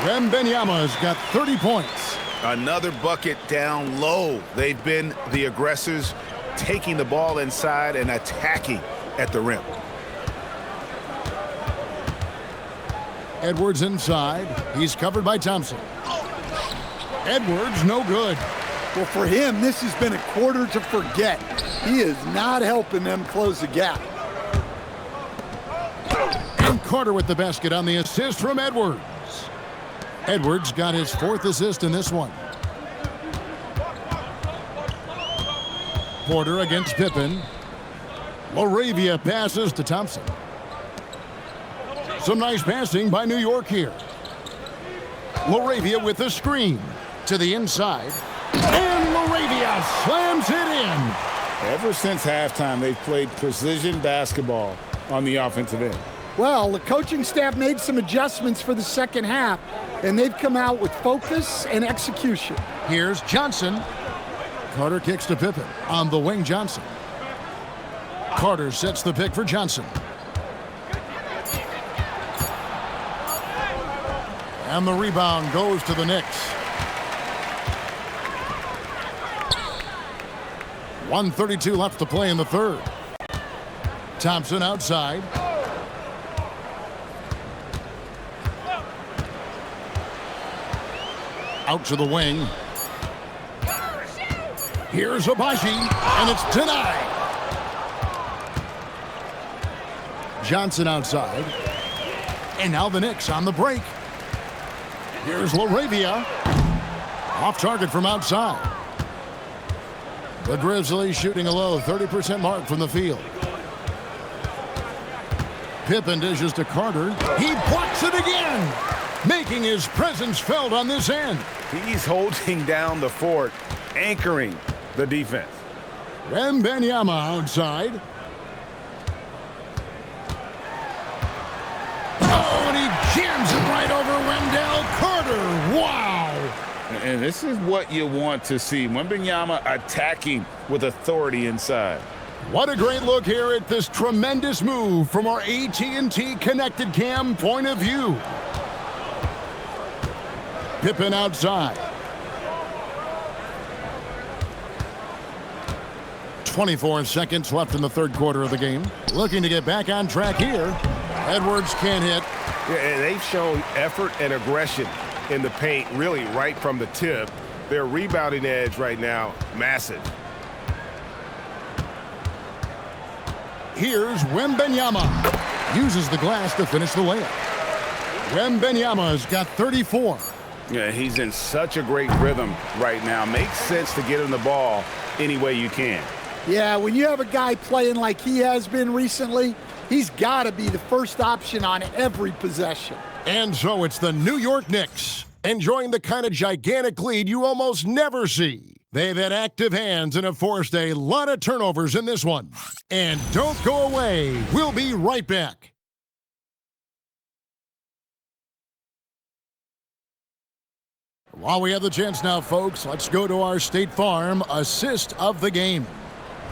Wembanyama's got 30 points. Another bucket down low. They've been the aggressors, taking the ball inside and attacking at the rim. Edwards inside. He's covered by Thompson. Edwards, no good. Well, for him, this has been a quarter to forget. He is not helping them close the gap. And Carter with the basket on the assist from Edwards. Edwards got his 4th assist in this one. Porter against Pippen. LaRavia passes to Thompson. Some nice passing by New York here. LaRavia with the screen to the inside. And LaRavia slams it in. Ever since halftime, they've played precision basketball on the offensive end. Well, the coaching staff made some adjustments for the second half, and they've come out with focus and execution. Here's Johnson. Carter kicks to Pippen. On the wing, Johnson. Carter sets the pick for Johnson. And the rebound goes to the Knicks. 1:32 left to play in the third. Thompson outside. Out to the wing. Here's Abaji, and it's denied. Johnson outside. And now the Knicks on the break. Here's LaRavia. Off target from outside. The Grizzlies shooting a low 30% mark from the field. Pippen dishes to Carter. He blocks it again, making his presence felt on this end. He's holding down the fort, anchoring the defense. Wembanyama outside. Oh, and he jams it right over Wendell Carter. Wow. And this is what you want to see. Wembanyama attacking with authority inside. What a great look here at this tremendous move from our AT&T Connected Cam point of view. Pippen outside. 24 seconds left in the third quarter of the game. Looking to get back on track here. Edwards can't hit. Yeah, they've shown effort and aggression in the paint, really right from the tip. Their rebounding edge right now, massive. Here's Wembanyama. Uses the glass to finish the layup. Wembanyama's got 34. Yeah, he's in such a great rhythm right now. Makes sense to get him the ball any way you can. Yeah, when you have a guy playing like he has been recently, he's got to be the first option on every possession. And so it's the New York Knicks, enjoying the kind of gigantic lead you almost never see. They've had active hands and have forced a lot of turnovers in this one. And don't go away. We'll be right back. While we have the chance now, folks, let's go to our State Farm assist of the game.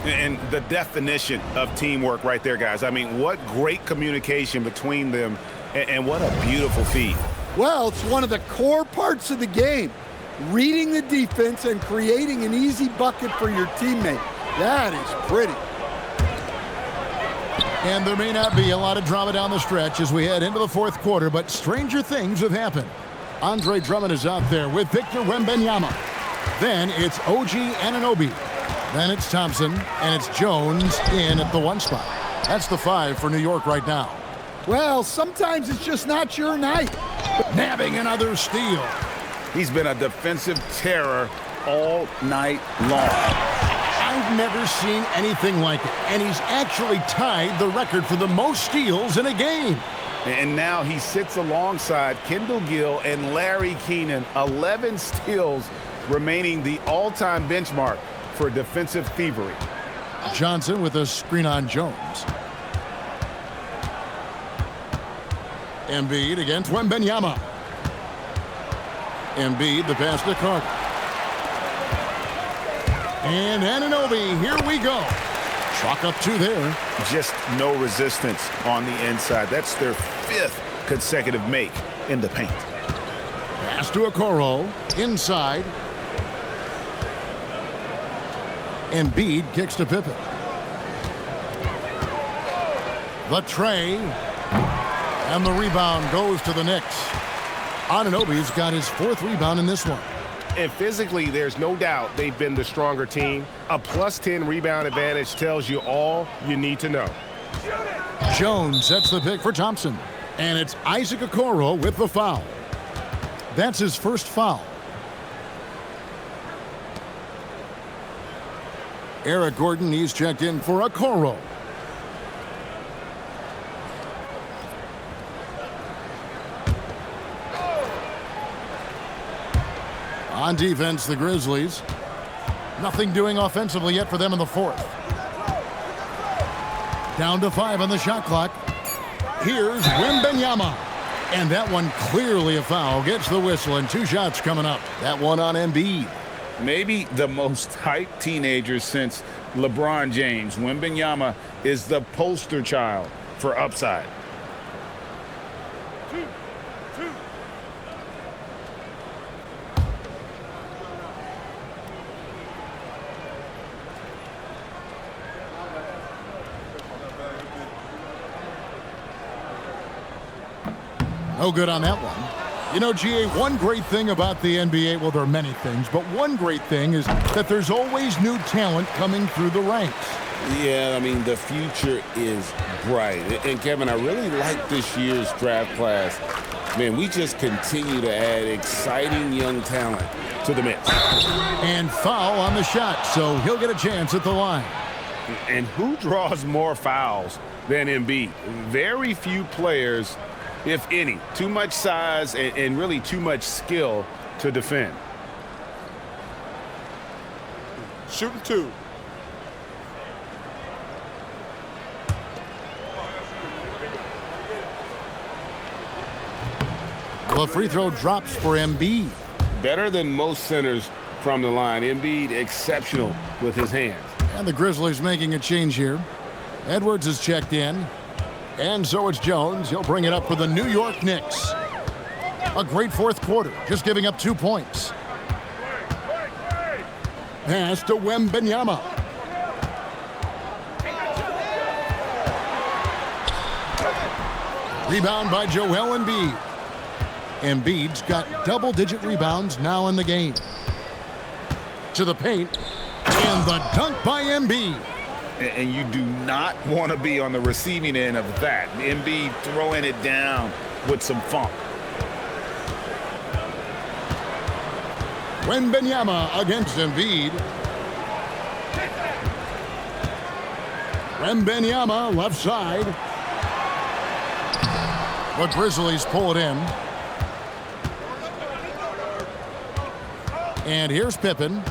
And the definition of teamwork right there, guys. I mean, what great communication between them, and what a beautiful feed. Well, it's one of the core parts of the game. Reading the defense and creating an easy bucket for your teammate. That is pretty. And there may not be a lot of drama down the stretch as we head into the fourth quarter, but stranger things have happened. Andre Drummond is out there with Victor Wembanyama. Then it's OG Anunoby. Then it's Thompson, and it's Jones in at the one spot. That's the 5 for New York right now. Well, sometimes it's just not your night. Nabbing another steal. He's been a defensive terror all night long. I've never seen anything like it, and he's actually tied the record for the most steals in a game. And now he sits alongside Kendall Gill and Larry Keenan, 11 steals, remaining the all-time benchmark for defensive thievery. Johnson with a screen on Jones. Embiid against Wembanyama. Embiid, the pass to Carter. And Anunoby, here we go. Chalk up 2 there. Just no resistance on the inside. That's their 5th consecutive make in the paint. Pass to Okoro, inside. Embiid kicks to Pippen. The tray. And the rebound goes to the Knicks. Anunoby's got his 4th rebound in this one. And physically, there's no doubt they've been the stronger team. A +10 rebound advantage tells you all you need to know. Jones sets the pick for Thompson. And it's Isaac Okoro with the foul. That's his first foul. Eric Gordon, he's checked in for Okoro. On defense, the Grizzlies. Nothing doing offensively yet for them in the 4th. Down to 5 on the shot clock. Here's Wembanyama. And that one clearly a foul. Gets the whistle, and 2 shots coming up. That one on Embiid. Maybe the most hyped teenager since LeBron James. Wembanyama is the poster child for upside. No good on that one. You know, GA, one great thing about the NBA, well, there are many things, but one great thing is that there's always new talent coming through the ranks. Yeah, I mean, the future is bright. And, Kevin, I really like this year's draft class. Man, we just continue to add exciting young talent to the mix. And foul on the shot, so he'll get a chance at the line. And who draws more fouls than Embiid? Very few players, if any. Too much size and really too much skill to defend. Shooting 2. The free throw drops for Embiid. Better than most centers from the line. Embiid exceptional with his hands. And the Grizzlies making a change here. Edwards is checked in. And so it's Jones. He'll bring it up for the New York Knicks. A great fourth quarter, just giving up 2 points. Pass to Wembanyama. Rebound by Joel Embiid. Embiid's got double-digit rebounds now in the game. To the paint. And the dunk by Embiid. And you do not want to be on the receiving end of that. Embiid throwing it down with some funk. Wembanyama against Embiid. Wembanyama left side. The Grizzlies pull it in. And here's Pippen.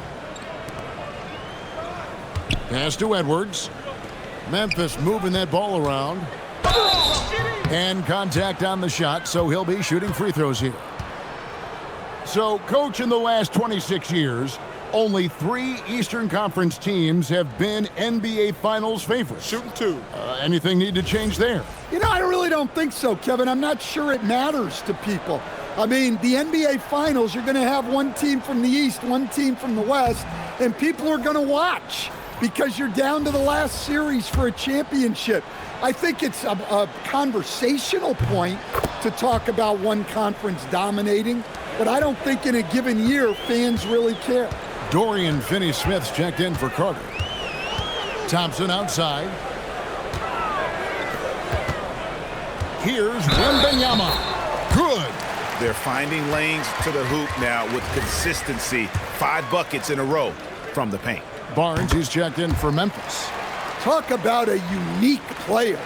Pass to Edwards. Memphis moving that ball around. And contact on the shot, so he'll be shooting free throws here. So, Coach, in the last 26 years, only 3 Eastern Conference teams have been NBA Finals favorites. Shooting 2. Anything need to change there? You know, I really don't think so, Kevin. I'm not sure it matters to people. I mean, the NBA Finals, you're going to have one team from the East, one team from the West, and people are going to watch because you're down to the last series for a championship. I think it's a conversational point to talk about one conference dominating, but I don't think in a given year fans really care. Dorian Finney-Smith's checked in for Carter. Thompson outside. Here's Wembanyama. Good. They're finding lanes to the hoop now with consistency. 5 buckets in a row from the paint. Barnes, he's checked in for Memphis. Talk about a unique player.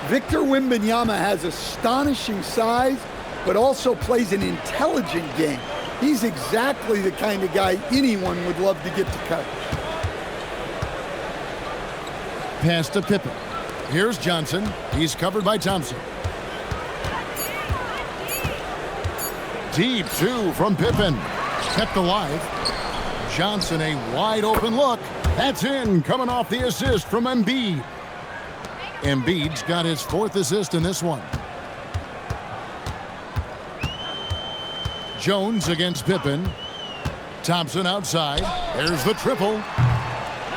Victor Wembanyama has astonishing size, but also plays an intelligent game. He's exactly the kind of guy anyone would love to get to coach. Pass to Pippen. Here's Johnson. He's covered by Thompson. Deep 2 from Pippen. Kept alive. Johnson, a wide open look. That's in, coming off the assist from Embiid. Embiid's got his 4th assist in this one. Jones against Pippen. Thompson outside. There's the triple.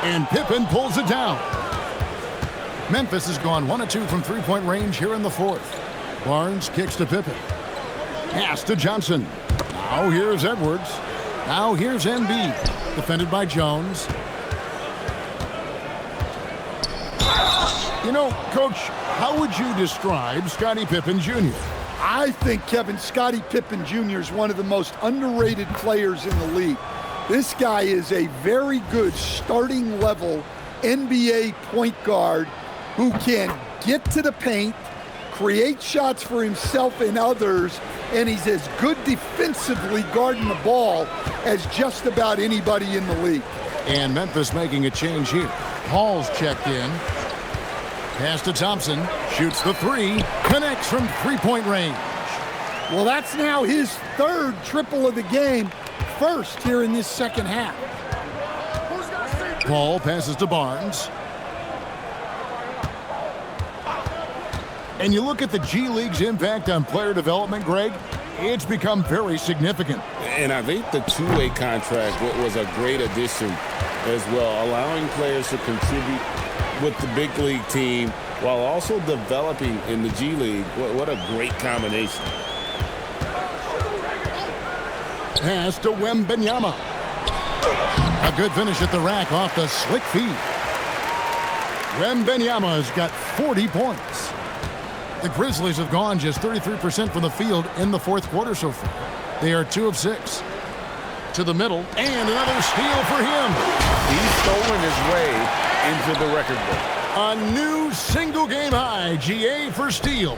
And Pippen pulls it down. Memphis has gone 1 of 2 from three-point range here in the 4th. Barnes kicks to Pippen. Pass to Johnson. Now here's Edwards. Now here's Embiid. Defended by Jones. You know, Coach, how would you describe Scottie Pippen Jr.? I think Kevin Scottie Pippen Jr. is one of the most underrated players in the league. This guy is a very good starting level NBA point guard who can get to the paint, create shots for himself and others, and he's as good defensively guarding the ball as just about anybody in the league. And Memphis making a change here. Hall's checked in. Pass to Thompson. Shoots the 3. Connects from three-point range. Well, that's now his 3rd triple of the game. First here in this second half. Paul passes to Barnes. And you look at the G League's impact on player development, Greg, it's become very significant. And I think the two-way contract was a great addition as well, allowing players to contribute with the big league team while also developing in the G League. What a great combination. Pass to Wembanyama. A good finish at the rack off the slick feed. Wembanyama has got 40 points. The Grizzlies have gone just 33% from the field in the fourth quarter so far. They are 2 of 6. To the middle, and another steal for him. He's stolen his way into the record book. A new single-game high, GA for steals.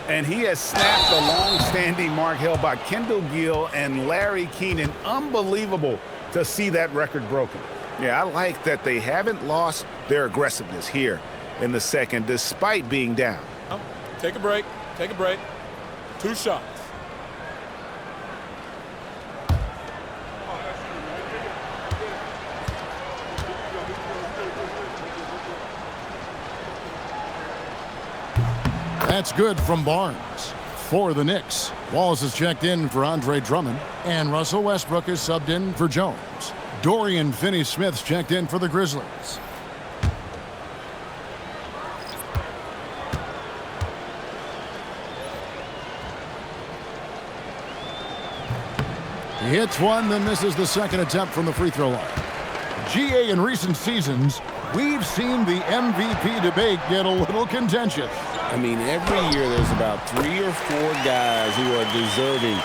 And he has snapped the long-standing mark held by Kendall Gill and Larry Keenan. Unbelievable to see that record broken. Yeah, I like that they haven't lost their aggressiveness here in the second, despite being down. Take a break. Take a break. 2 shots. That's good from Barnes. For the Knicks, Wallace is checked in for Andre Drummond, and Russell Westbrook is subbed in for Jones. Dorian Finney-Smith's checked in for the Grizzlies. He hits one, then misses the second attempt from the free throw line. GA, in recent seasons, we've seen the MVP debate get a little contentious. I mean, every year there's about 3 or 4 guys who are deserving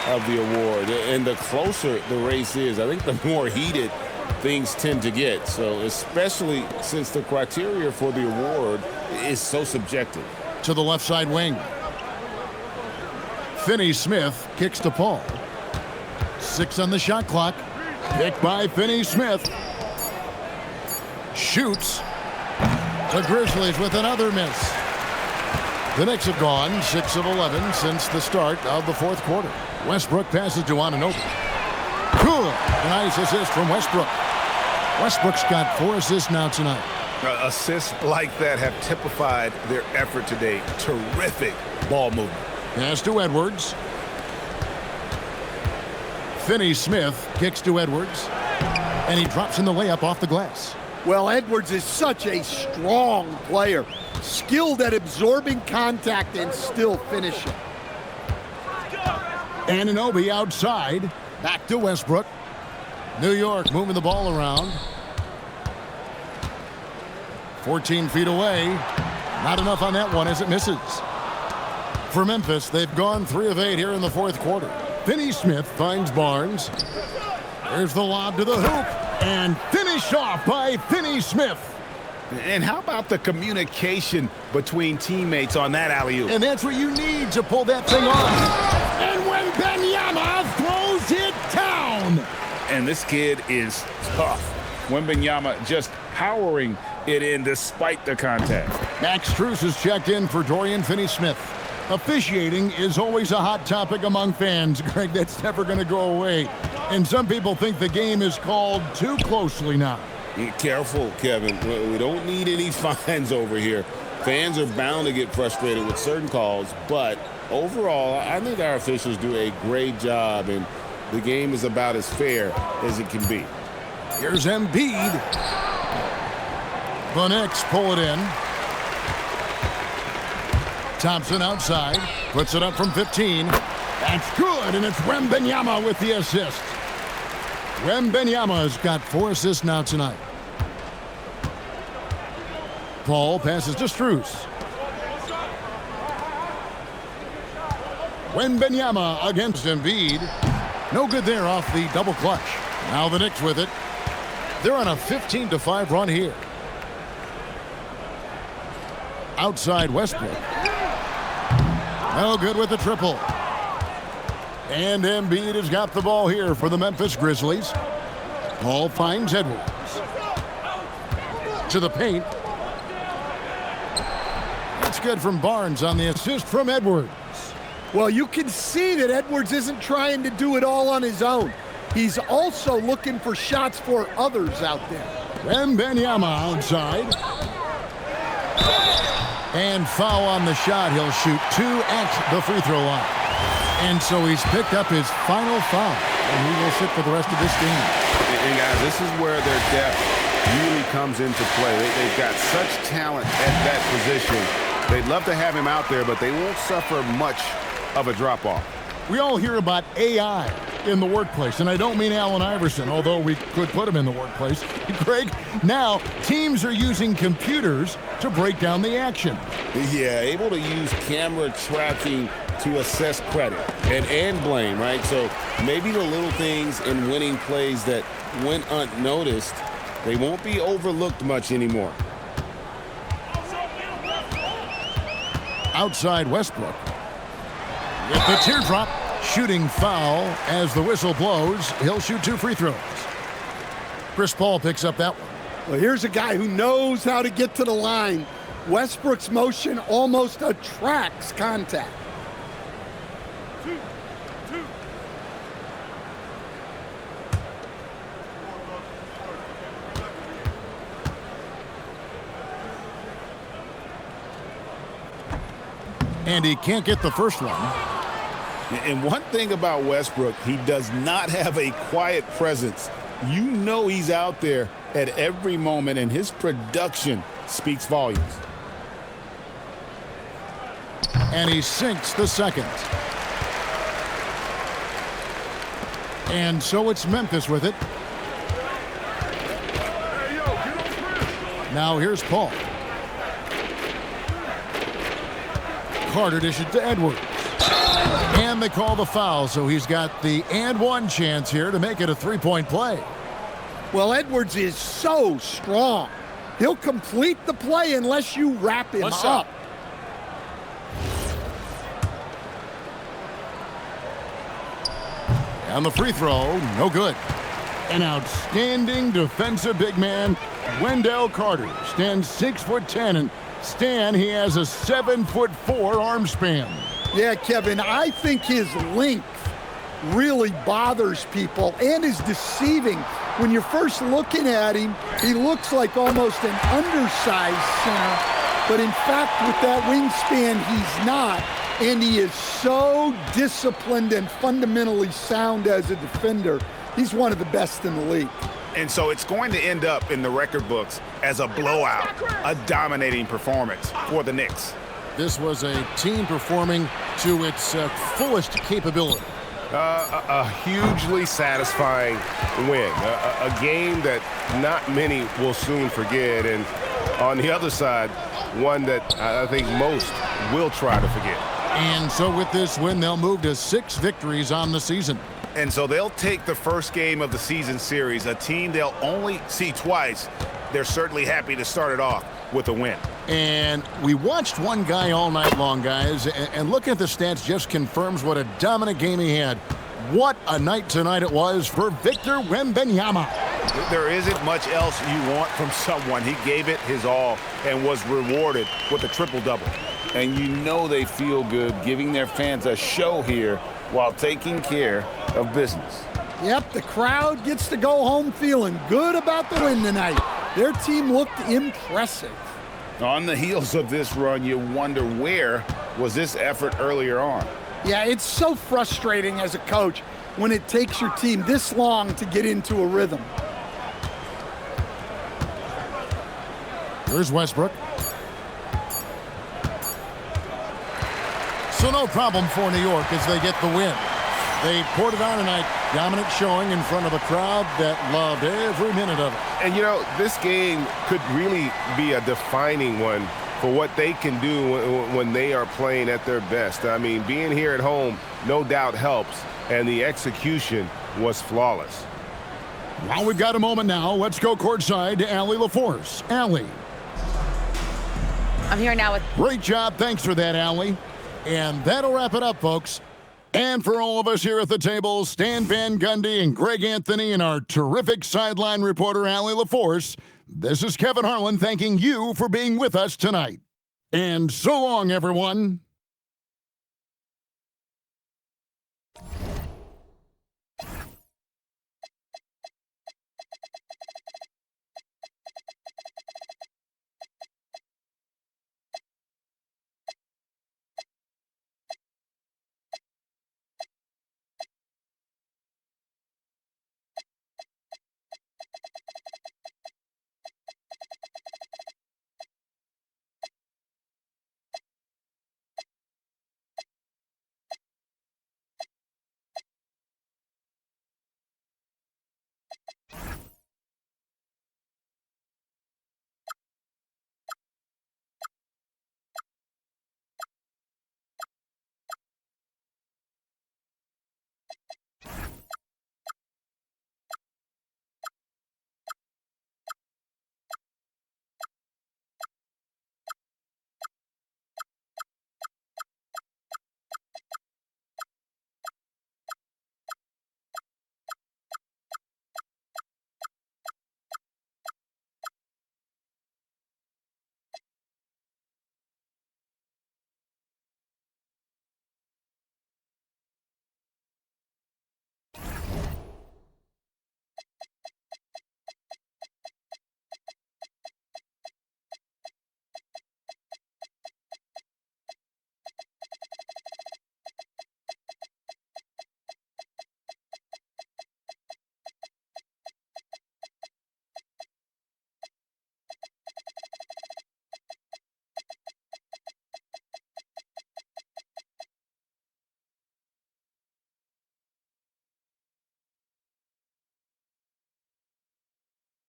of the award. And the closer the race is, I think the more heated things tend to get. So especially since the criteria for the award is so subjective. To the left side wing. Finney-Smith kicks to Paul. 6 on the shot clock. Picked by Finney-Smith. Shoots. The Grizzlies with another miss. The Knicks have gone 6 of 11 since the start of the fourth quarter. Westbrook passes to Anunoby. Good. Nice assist from Westbrook. Westbrook's got 4 assists now tonight. Assists like that have typified their effort today. Terrific ball movement. Pass to Edwards. Finney-Smith kicks to Edwards. And he drops in the layup off the glass. Well, Edwards is such a strong player. Skilled at absorbing contact and still finishing. Anunoby outside. Back to Westbrook. New York moving the ball around. 14 feet away. Not enough on that one as it misses. For Memphis, they've gone 3 of 8 here in the fourth quarter. Finney-Smith finds Barnes. There's the lob to the hoop. And finished off by Finney-Smith. And how about the communication between teammates on that alley-oop? And that's what you need to pull that thing off. And when Wembanyama throws it down. And this kid is tough. Wembanyama just powering it in despite the contact. Max Strus is checked in for Dorian Finney-Smith. Officiating is always a hot topic among fans, Greg. That's never going to go away. And some people think the game is called too closely now. Be careful, Kevin. We don't need any fines over here. Fans are bound to get frustrated with certain calls, but overall, I think our officials do a great job, and the game is about as fair as it can be. Here's Embiid. The Knicks pull it in. Thompson outside. Puts it up from 15. That's good, and it's Wembanyama with the assist. Wembanyama's got 4 assists now tonight. Paul passes to Strus. Wembanyama against Embiid. No good there off the double clutch. Now the Knicks with it. They're on a 15-5 run here. Outside Westbrook. No good with the triple. And Embiid has got the ball here for the Memphis Grizzlies. Paul finds Edwards. To the paint. That's good from Barnes on the assist from Edwards. Well, you can see that Edwards isn't trying to do it all on his own. He's also looking for shots for others out there. Wembanyama outside. And foul on the shot. He'll shoot 2 at the free throw line. And so he's picked up his final foul. And he will sit for the rest of this game. And guys, this is where their depth really comes into play. They've got such talent at that position. They'd love to have him out there, but they won't suffer much of a drop-off. We all hear about AI. in the workplace. And I don't mean Allen Iverson, although we could put him in the workplace. Greg, now teams are using computers to break down the action. Yeah, able to use camera tracking to assess credit and blame, right? So maybe the little things in winning plays that went unnoticed, they won't be overlooked much anymore. Outside Westbrook. With the teardrop, shooting foul as the whistle blows. He'll shoot 2 free throws. Chris Paul picks up that one. Well, here's a guy who knows how to get to the line. Westbrook's motion almost attracts contact. And he can't get the first one. And one thing about Westbrook, he does not have a quiet presence. You know he's out there at every moment, and his production speaks volumes. And he sinks the second. And so it's Memphis with it. Now here's Paul. Carter dishes to Edwards. And they call the foul, so he's got the and one chance here to make it a three-point play. Well, Edwards is so strong. He'll complete the play unless you wrap him up. And the free throw, no good. An outstanding defensive big man, Wendell Carter, stands 6'10", and Stan, he has a 7'4" arm span. Yeah, Kevin, I think his length really bothers people and is deceiving. When you're first looking at him, he looks like almost an undersized center, but in fact, with that wingspan, he's not. And he is so disciplined and fundamentally sound as a defender. He's one of the best in the league. And so it's going to end up in the record books as a blowout, a dominating performance for the Knicks. This was a team performing to its fullest capability. A hugely satisfying win, a game that not many will soon forget, and on the other side, one that I think most will try to forget. And so with this win, they'll move to 6 victories on the season. And so they'll take the first game of the season series, a team they'll only see twice. They're certainly happy to start it off with a win. And we watched one guy all night long, guys, and looking at the stats just confirms what a dominant game he had. What a night tonight it was for Victor Wembanyama. There isn't much else you want from someone. He gave it his all and was rewarded with a triple-double. And you know they feel good giving their fans a show here while taking care of business. Yep, the crowd gets to go home feeling good about the win tonight. Their team looked impressive. On the heels of this run, you wonder where was this effort earlier on? Yeah, it's so frustrating as a coach when it takes your team this long to get into a rhythm. Here's Westbrook. So no problem for New York as they get the win. They poured it on tonight. Dominant showing in front of a crowd that loved every minute of it. And, you know, this game could really be a defining one for what they can do when they are playing at their best. I mean, being here at home no doubt helps, and the execution was flawless. Well, we've got a moment now. Let's go courtside to Allie LaForce. Allie. I'm here now with... Great job. Thanks for that, Allie. And that'll wrap it up, folks. And for all of us here at the table, Stan Van Gundy and Greg Anthony and our terrific sideline reporter, Allie LaForce, this is Kevin Harlan thanking you for being with us tonight. And so long, everyone.